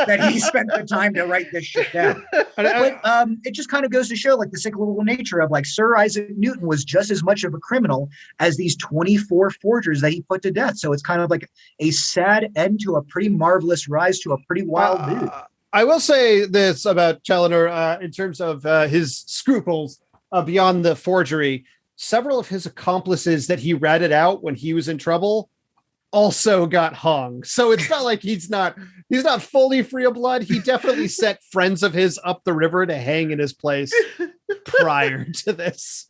that he spent the time to write this shit down. But it just kind of goes to show the cyclical nature of Sir Isaac Newton was just as much of a criminal as these 24 forgers that he put to death. So it's kind of a sad end to a pretty marvelous rise to a pretty wild dude. I will say this about Chaloner in terms of his scruples beyond the forgery. Several of his accomplices that he ratted out when he was in trouble also got hung. So it's not like he's not fully free of blood. He definitely set friends of his up the river to hang in his place prior to this.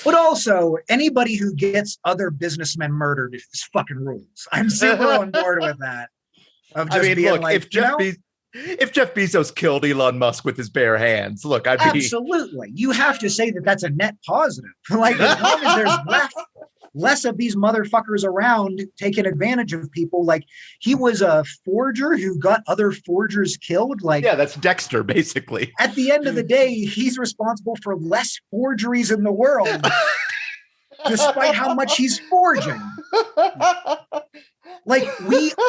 But also, anybody who gets other businessmen murdered is fucking rules. I'm super on board with that. If Jeff Bezos killed Elon Musk with his bare hands, look, absolutely. You have to say that that's a net positive. As long as there's less of these motherfuckers around taking advantage of people. He was a forger who got other forgers killed. That's Dexter, basically. At the end of the day, he's responsible for less forgeries in the world, despite how much he's forging.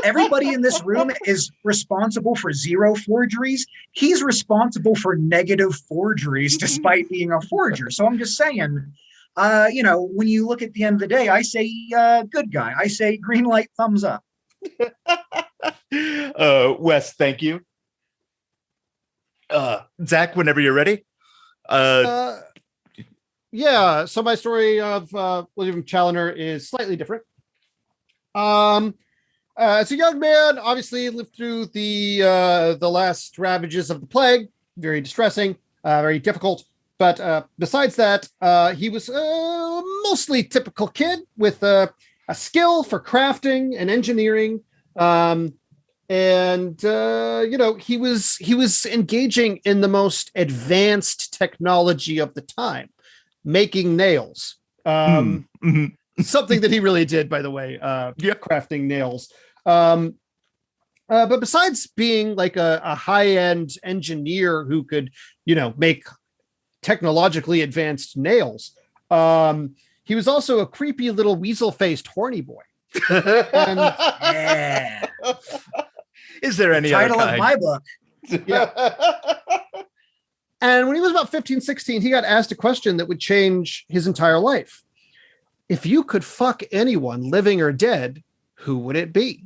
Everybody in this room is responsible for 0 forgeries. He's responsible for negative forgeries, despite being a forger. So I'm just saying, when you look at the end of the day, I say good guy. I say green light, thumbs up. Wes, thank you. Zach, whenever you're ready. Yeah, so my story of William Chaloner is slightly different. As a young man, obviously lived through the last ravages of the plague. Very distressing, very difficult. But besides that, he was a mostly typical kid with a skill for crafting and engineering. He was engaging in the most advanced technology of the time, making nails. Something that he really did, by the way, crafting nails. But besides being like a high-end engineer who could, make technologically advanced nails, he was also a creepy little weasel-faced horny boy. Yeah. Is there any title other of my book? Yeah. And when he was about 15, 16, he got asked a question that would change his entire life. If you could fuck anyone, living or dead, who would it be?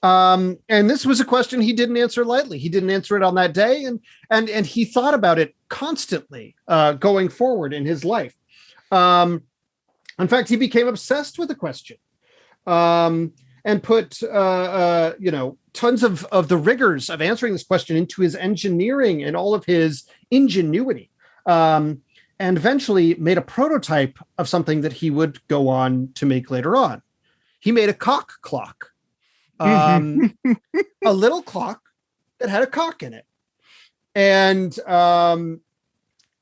And this was a question he didn't answer lightly. He didn't answer it on that day, and he thought about it constantly going forward in his life. In fact, he became obsessed with the question, and put tons of the rigors of answering this question into his engineering and all of his ingenuity. And eventually made a prototype of something that he would go on to make later on. He made a cock clock, a little clock that had a cock in it. And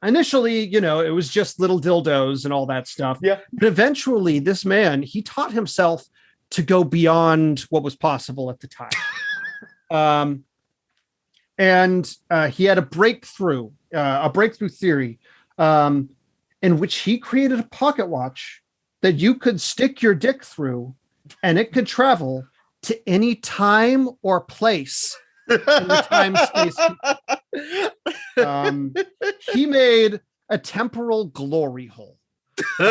initially, it was just little dildos and all that stuff. Yeah. But eventually this man, he taught himself to go beyond what was possible at the time. And he had a breakthrough theory, in which he created a pocket watch that you could stick your dick through and it could travel to any time or place in the time-space. He made a temporal glory hole in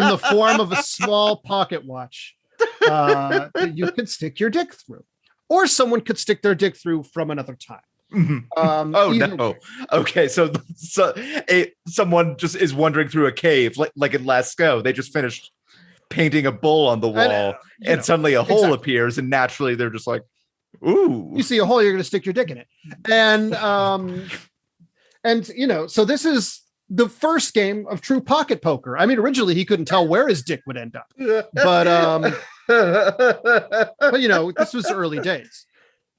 the form of a small pocket watch that you could stick your dick through, or someone could stick their dick through from another time. No. Okay, so someone just is wandering through a cave, like in Lascaux. They just finished painting a bull on the wall, and suddenly a hole appears, and naturally they're just like, "Ooh!" You see a hole, you're going to stick your dick in it, and so this is the first game of true pocket poker. I mean, originally he couldn't tell where his dick would end up, but this was early days.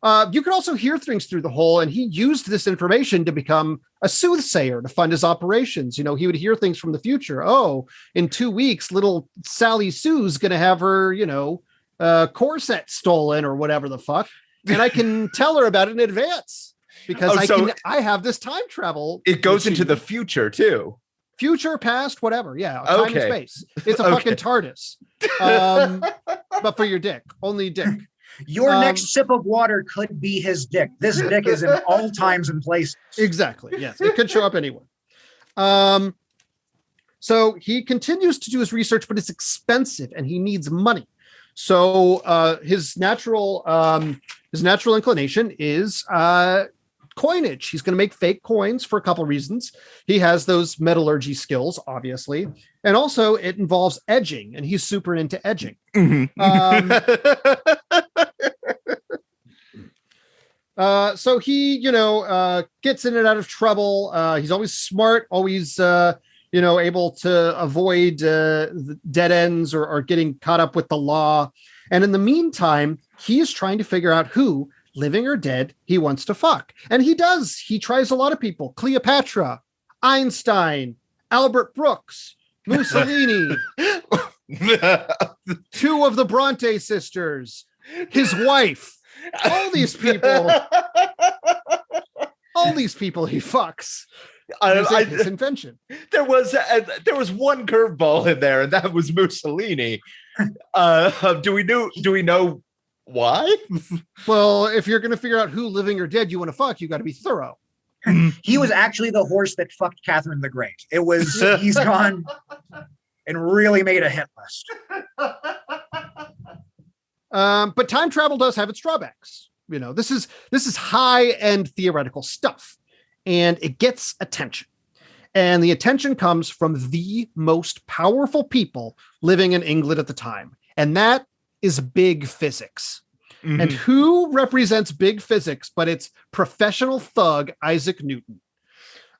You could also hear things through the hole, and he used this information to become a soothsayer to fund his operations. He would hear things from the future. Oh, in 2 weeks, little Sally Sue's going to have her, corset stolen or whatever the fuck. And I can tell her about it in advance because I have this time travel. It goes into the future too. Future, past, whatever. Yeah. Time and space. It's a fucking TARDIS. But for your dick, only dick. Your next sip of water could be his dick. This dick is in all times and places. Exactly. Yes. It could show up anywhere. So he continues to do his research, but it's expensive and he needs money. So his natural inclination is coinage. He's going to make fake coins for a couple reasons. He has those metallurgy skills, obviously. And also it involves edging, and he's super into edging. So he, gets in and out of trouble. He's always smart, always, able to avoid the dead ends or getting caught up with the law. And in the meantime, he is trying to figure out who, living or dead, he wants to fuck. And he does. He tries a lot of people. Cleopatra, Einstein, Albert Brooks, Mussolini, 2 of the Bronte sisters, his wife. All these people he fucks. His invention. There was one curveball in there, and that was Mussolini. Do we know why? Well, if you're going to figure out who, living or dead, you want to fuck, you got to be thorough. He was actually the horse that fucked Catherine the Great. He's gone and really made a hit list. But time travel does have its drawbacks. You know, this is high-end theoretical stuff, and it gets attention. And the attention comes from the most powerful people living in England at the time. And that is big physics. Mm-hmm. And who represents big physics, but it's professional thug Isaac Newton,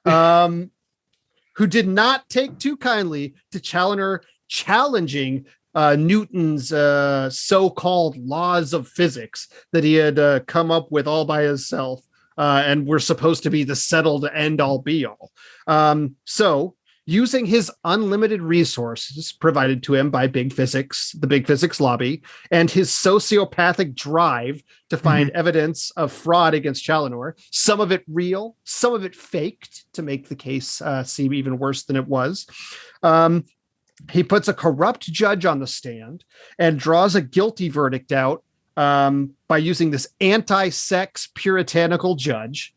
who did not take too kindly to Chaloner challenging Newton's so-called laws of physics that he had come up with all by himself, and were supposed to be the settled end-all be-all. So using his unlimited resources provided to him by big physics, the big physics lobby, and his sociopathic drive to find evidence of fraud against Chaloner, some of it real, some of it faked to make the case seem even worse than it was. He puts a corrupt judge on the stand and draws a guilty verdict out by using this anti-sex puritanical judge.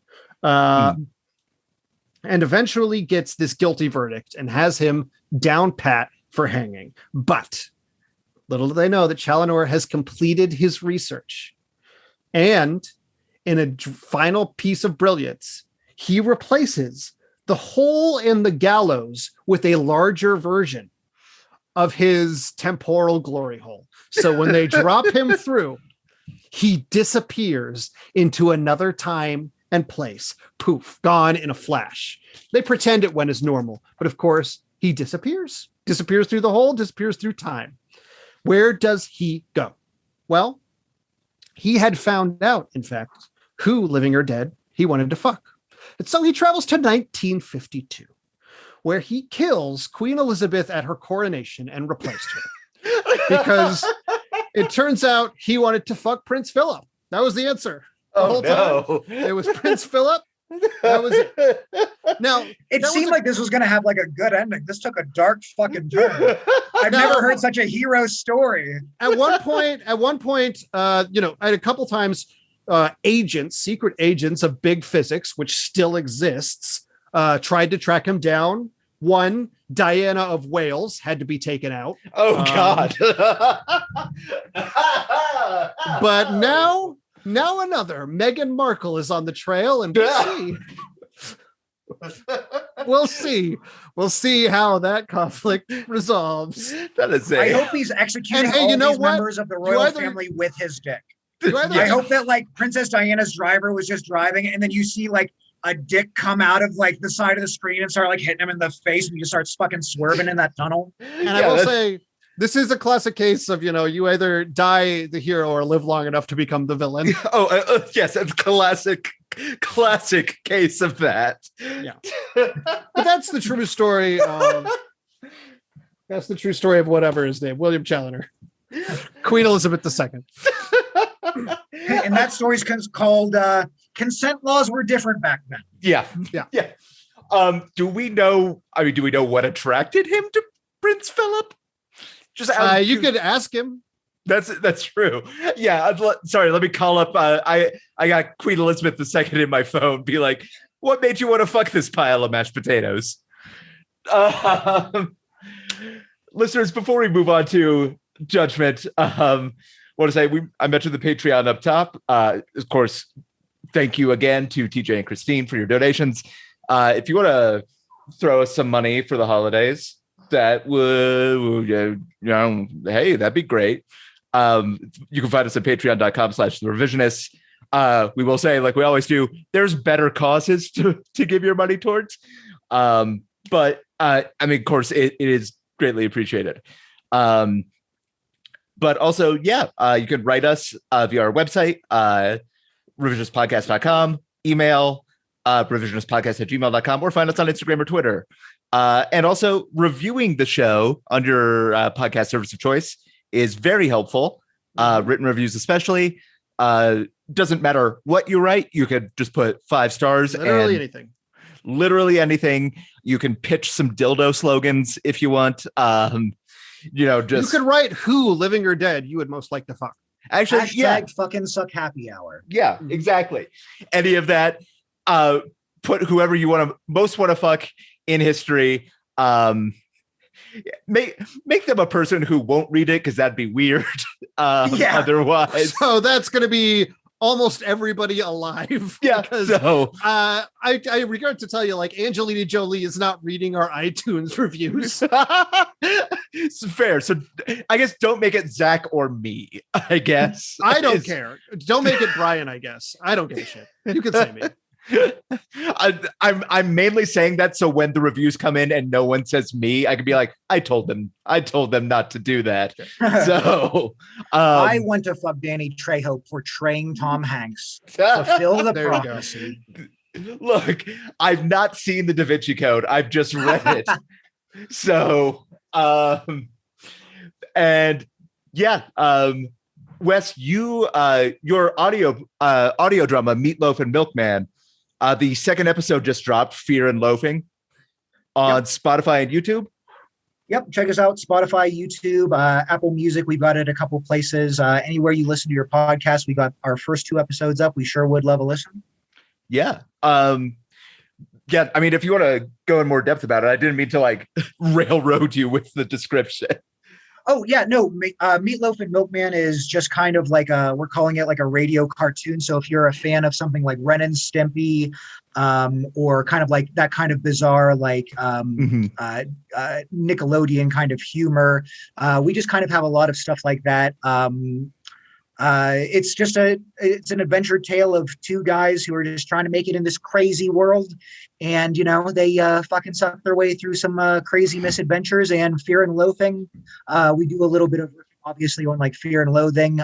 And eventually gets this guilty verdict and has him down pat for hanging. But little do they know that Chaloner has completed his research. And in a final piece of brilliance, he replaces the hole in the gallows with a larger version of his temporal glory hole. So when they drop him through, he disappears into another time and place. Poof, gone in a flash. They pretend it went as normal, but of course he disappears through the hole, disappears through time. Where does he go? Well, he had found out, in fact, who, living or dead, he wanted to fuck. And so he travels to 1952, where he kills Queen Elizabeth at her coronation and replaced her. Because it turns out he wanted to fuck Prince Philip. That was the answer. The whole time. It was Prince Philip. That was it. Now, it seemed like this was going to have like a good ending. This took a dark fucking turn. I've never heard such a hero story. At one point, I had a couple times secret agents of big physics, which still exists, tried to track him down. One, Diana of Wales, had to be taken out. Oh, God. But now another, Meghan Markle, is on the trail, and we'll see how that conflict resolves. That is it. I hope he's executing all these members of the royal family with his dick. I hope that like Princess Diana's driver was just driving, and then you see like a dick come out of like the side of the screen and start like hitting him in the face, and you start fucking swerving in that tunnel. And I will say, this is a classic case of, you either die the hero or live long enough to become the villain. Yes, it's classic case of that. Yeah. But that's the true story of whatever his name, William Chaloner. Queen Elizabeth II. And that story's called Consent Laws Were Different Back Then. Yeah. Do we know what attracted him to Prince Philip? You could ask him. That's true. Yeah. Sorry. Let me call up. I got Queen Elizabeth II in my phone. Be like, what made you want to fuck this pile of mashed potatoes? Listeners, before we move on to judgment, want to say I mentioned the Patreon up top. Of course, thank you again to TJ and Christine for your donations. If you want to throw us some money for the holidays, that would, hey, that'd be great. You can find us at patreon.com/therevisionists. We will say, like we always do, there's better causes to give your money towards. But of course, it is greatly appreciated. But also, you can write us via our website, revisionistpodcast.com, email revisionistpodcast@gmail.com, or find us on Instagram or Twitter. And also reviewing the show on your podcast service of choice is very helpful. Written reviews especially. Doesn't matter what you write. You could just put 5 stars. Literally anything. You can pitch some dildo slogans if you want. You could write who, living or dead, you would most like to fuck. Actually, # fucking suck happy hour. Yeah, exactly. Any of that. Put whoever you most want to fuck in history. make them a person who won't read it, because that'd be weird. Otherwise, so that's going to be almost everybody alive. Yeah. Because So I regret to tell you, like, Angelina Jolie is not reading our iTunes reviews. it's fair. So I guess don't make it Zach or me. I guess I don't care. Don't make it Brian. I guess I don't give a shit. You can say me. I'm mainly saying that so when the reviews come in and no one says me, I can be like, I told them not to do that. So I want to fuck Danny Trejo portraying Tom Hanks. Fulfill the prophecy. Look, I've not seen the Da Vinci Code. I've just read it. So and yeah, Wes, your audio drama, Meatloaf and Milkman. The second episode just dropped, Fear and Loafing, on Spotify and YouTube. Yep. Check us out. Spotify, YouTube, Apple Music. We've got it a couple places. Anywhere you listen to your podcast, we got our first 2 episodes up. We sure would love a listen. Yeah. Yeah. I mean, if you want to go in more depth about it, I didn't mean to like railroad you with the description. Oh, yeah, no, Meatloaf and Milkman is just kind of like we're calling it like a radio cartoon. So if you're a fan of something like Ren and Stimpy, or kind of like that kind of bizarre, like Nickelodeon kind of humor, we just kind of have a lot of stuff like that. It's an adventure tale of 2 guys who are just trying to make it in this crazy world. And, you know, they fucking suck their way through some crazy misadventures and Fear and Loathing. We do a little bit of, obviously, on like Fear and Loathing.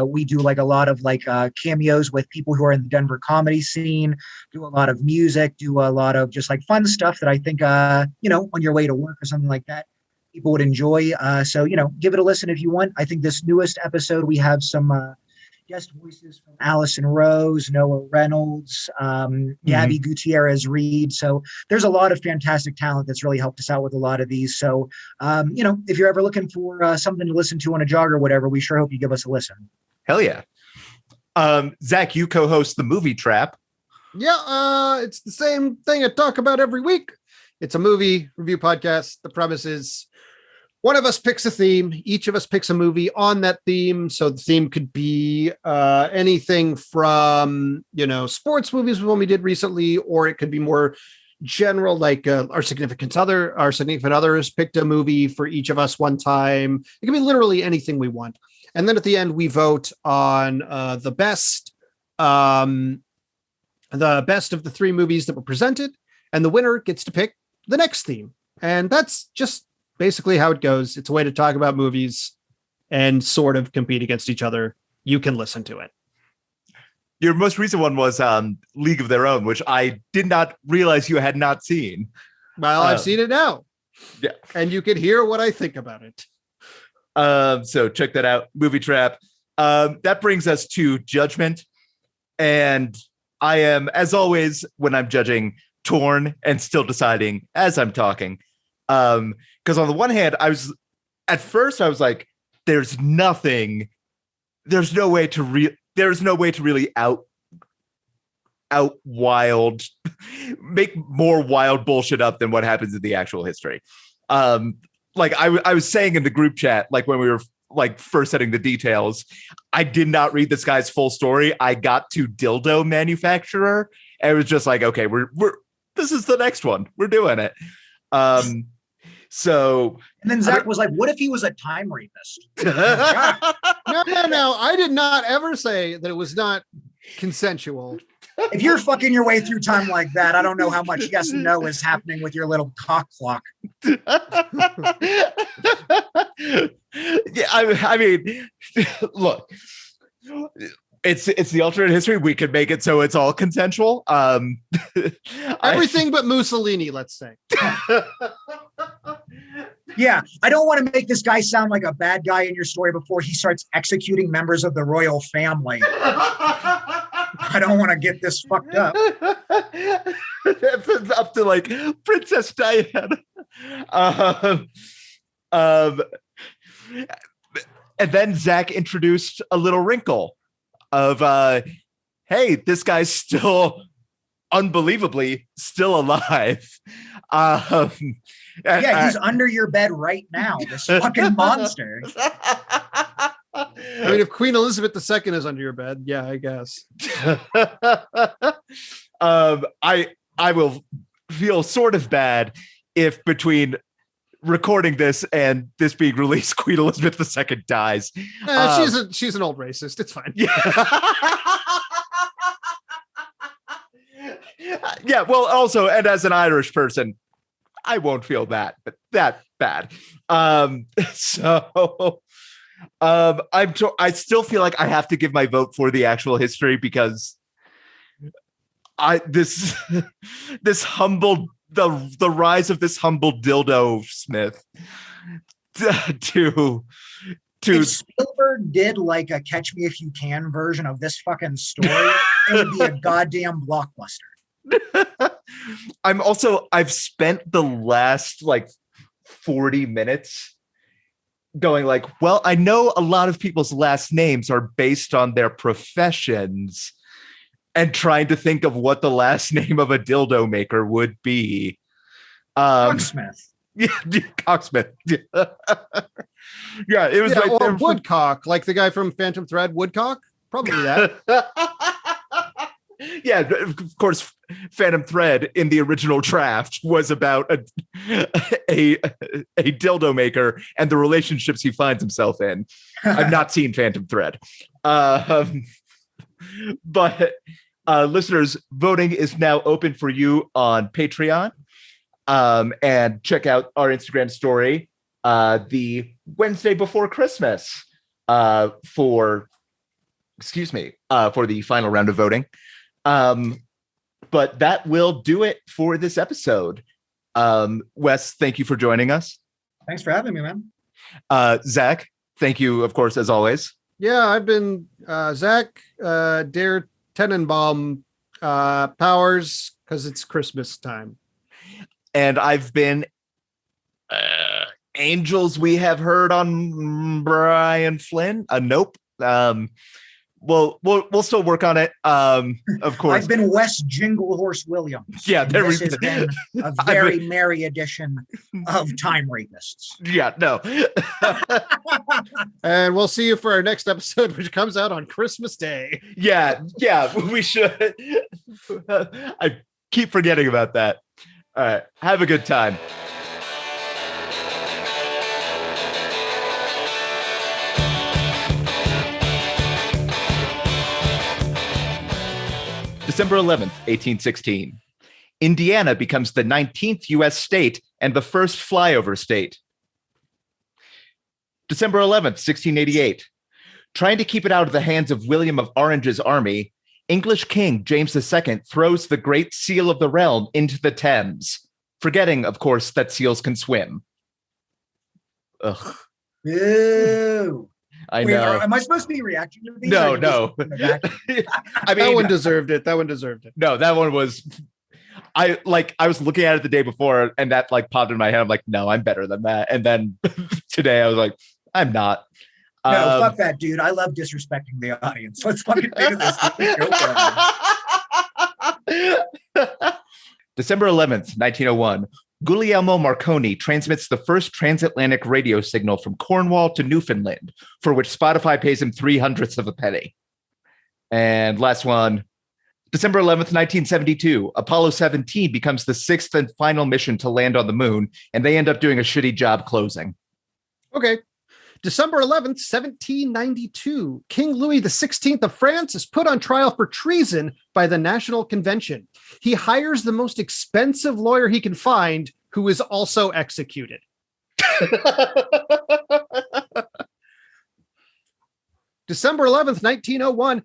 We do like a lot of like cameos with people who are in the Denver comedy scene, do a lot of music, do a lot of just like fun stuff that I think, you know, on your way to work or something like that, people would enjoy. So, you know, give it a listen if you want. I think this newest episode, we have some guest voices from Allison Rose, Noah Reynolds, Gabby Gutierrez Reed. So there's a lot of fantastic talent that's really helped us out with a lot of these. So, you know, if you're ever looking for something to listen to on a jog or whatever, we sure hope you give us a listen. Hell yeah. Zach, you co-host the Movie Trap. Yeah, it's the same thing I talk about every week. It's a movie review podcast. The premise is one of us picks a theme. Each of us picks a movie on that theme. So the theme could be anything from, you know, sports movies, one we did recently, or it could be more general, like our significant others picked a movie for each of us one time. It can be literally anything we want. And then at the end, we vote on the best of the 3 movies that were presented, and the winner gets to pick the next theme. And that's just basically how it goes. It's a way to talk about movies and sort of compete against each other. You can listen to it. Your most recent one was League of Their Own, which I did not realize you had not seen. Well, I've seen it now. Yeah. And you can hear what I think about it. So check that out, Movie Trap. That brings us to Judgment. And I am, as always, when I'm judging, torn and still deciding as I'm talking. Because on the one hand, at first I was like, there's no way to really out wild, make more wild bullshit up than what happens in the actual history. Like I was saying in the group chat, like when we were like first setting the details, I did not read this guy's full story. I got to dildo manufacturer and it was just like, okay, this is the next one. We're doing it. So, and then Zach was like, what if he was a time rapist? No. I did not ever say that it was not consensual. If you're fucking your way through time like that, I don't know how much yes and no is happening with your little cock clock. Yeah, I mean, look, it's the alternate history. We could make it so it's all consensual. Everything but Mussolini, let's say. Yeah, I don't want to make this guy sound like a bad guy in your story before he starts executing members of the royal family. I don't want to get this fucked up. Up to like Princess Diana. And then Zach introduced a little wrinkle of, hey, this guy's still unbelievably still alive. Um, Yeah, he's under your bed right now. This fucking monster. I mean, if Queen Elizabeth II is under your bed, yeah, I guess. I will feel sort of bad if between recording this and this being released, Queen Elizabeth II dies. She's an old racist. It's fine. Yeah. Yeah. Well, also, and as an Irish person, I won't feel that bad. I still feel like I have to give my vote for the actual history because this humble the rise of this humble dildo Smith to if Spielberg did like a Catch Me If You Can version of this fucking story, it would be a goddamn blockbuster. I've spent the last like 40 minutes going like, well, I know a lot of people's last names are based on their professions and trying to think of what the last name of a dildo maker would be. Cocksmith. Yeah, Cocksmith. Yeah, it was or Woodcock, like the guy from Phantom Thread, Woodcock. Probably that. Yeah, of course, Phantom Thread in the original draft was about a dildo maker and the relationships he finds himself in. I've not seen Phantom Thread. But listeners, voting is now open for you on Patreon. And check out our Instagram story the Wednesday before Christmas for the final round of voting. But that will do it for this episode. Wes, thank you for joining us. Thanks for having me, man. Zach, thank you, of course, as always. Yeah, I've been Zach Der Tenenbaum Powers because it's Christmas time. And I've been Angels We Have Heard on Brian Flynn. Nope. We'll still work on it. Of course. I've been Wes Jingle Horse Williams. Yeah, this has been a very merry edition of Time Rapists. Yeah, no. And we'll see you for our next episode, which comes out on Christmas Day. Yeah, we should. I keep forgetting about that. All right, have a good time. December 11th, 1816. Indiana becomes the 19th U.S. state and the first flyover state. December 11th, 1688. Trying to keep it out of the hands of William of Orange's army, English King James II throws the Great Seal of the realm into the Thames, forgetting, of course, that seals can swim. Ugh. Ew. I know. Am I supposed to be reacting to these? No. I mean, that one deserved it. No, that one was. I was looking at it the day before, and that like popped in my head. I'm like, no, I'm better than that. And then today, I was like, I'm not. No, fuck that, dude. I love disrespecting the audience. Let's fucking do this. December 11th, 1901. Guglielmo Marconi transmits the first transatlantic radio signal from Cornwall to Newfoundland, for which Spotify pays him 0.03 of a penny. And last one, December 11th, 1972. Apollo 17 becomes the sixth and final mission to land on the moon, and they end up doing a shitty job closing. Okay. December 11th, 1792, King Louis XVI of France is put on trial for treason by the National Convention. He hires the most expensive lawyer he can find, who is also executed. December 11th, 1901.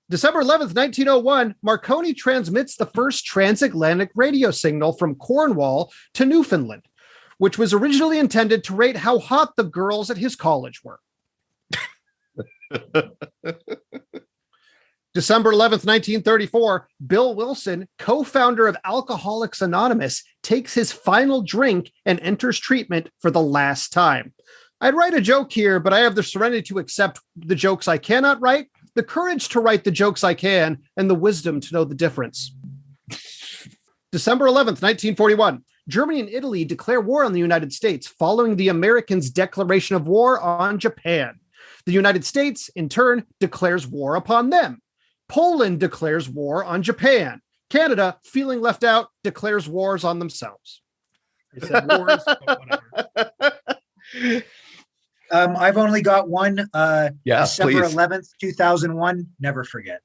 December 11th, 1901, Marconi transmits the first transatlantic radio signal from Cornwall to Newfoundland, which was originally intended to rate how hot the girls at his college were. December 11th, 1934, Bill Wilson, co-founder of Alcoholics Anonymous, takes his final drink and enters treatment for the last time. I'd write a joke here, but I have the serenity to accept the jokes I cannot write, the courage to write the jokes I can, and the wisdom to know the difference. December 11th, 1941. Germany and Italy declare war on the United States following the Americans' declaration of war on Japan. The United States, in turn, declares war upon them. Poland declares war on Japan. Canada, feeling left out, declares wars on themselves. They said wars, but whatever. I've only got one. December please. 11th, 2001. Never forget.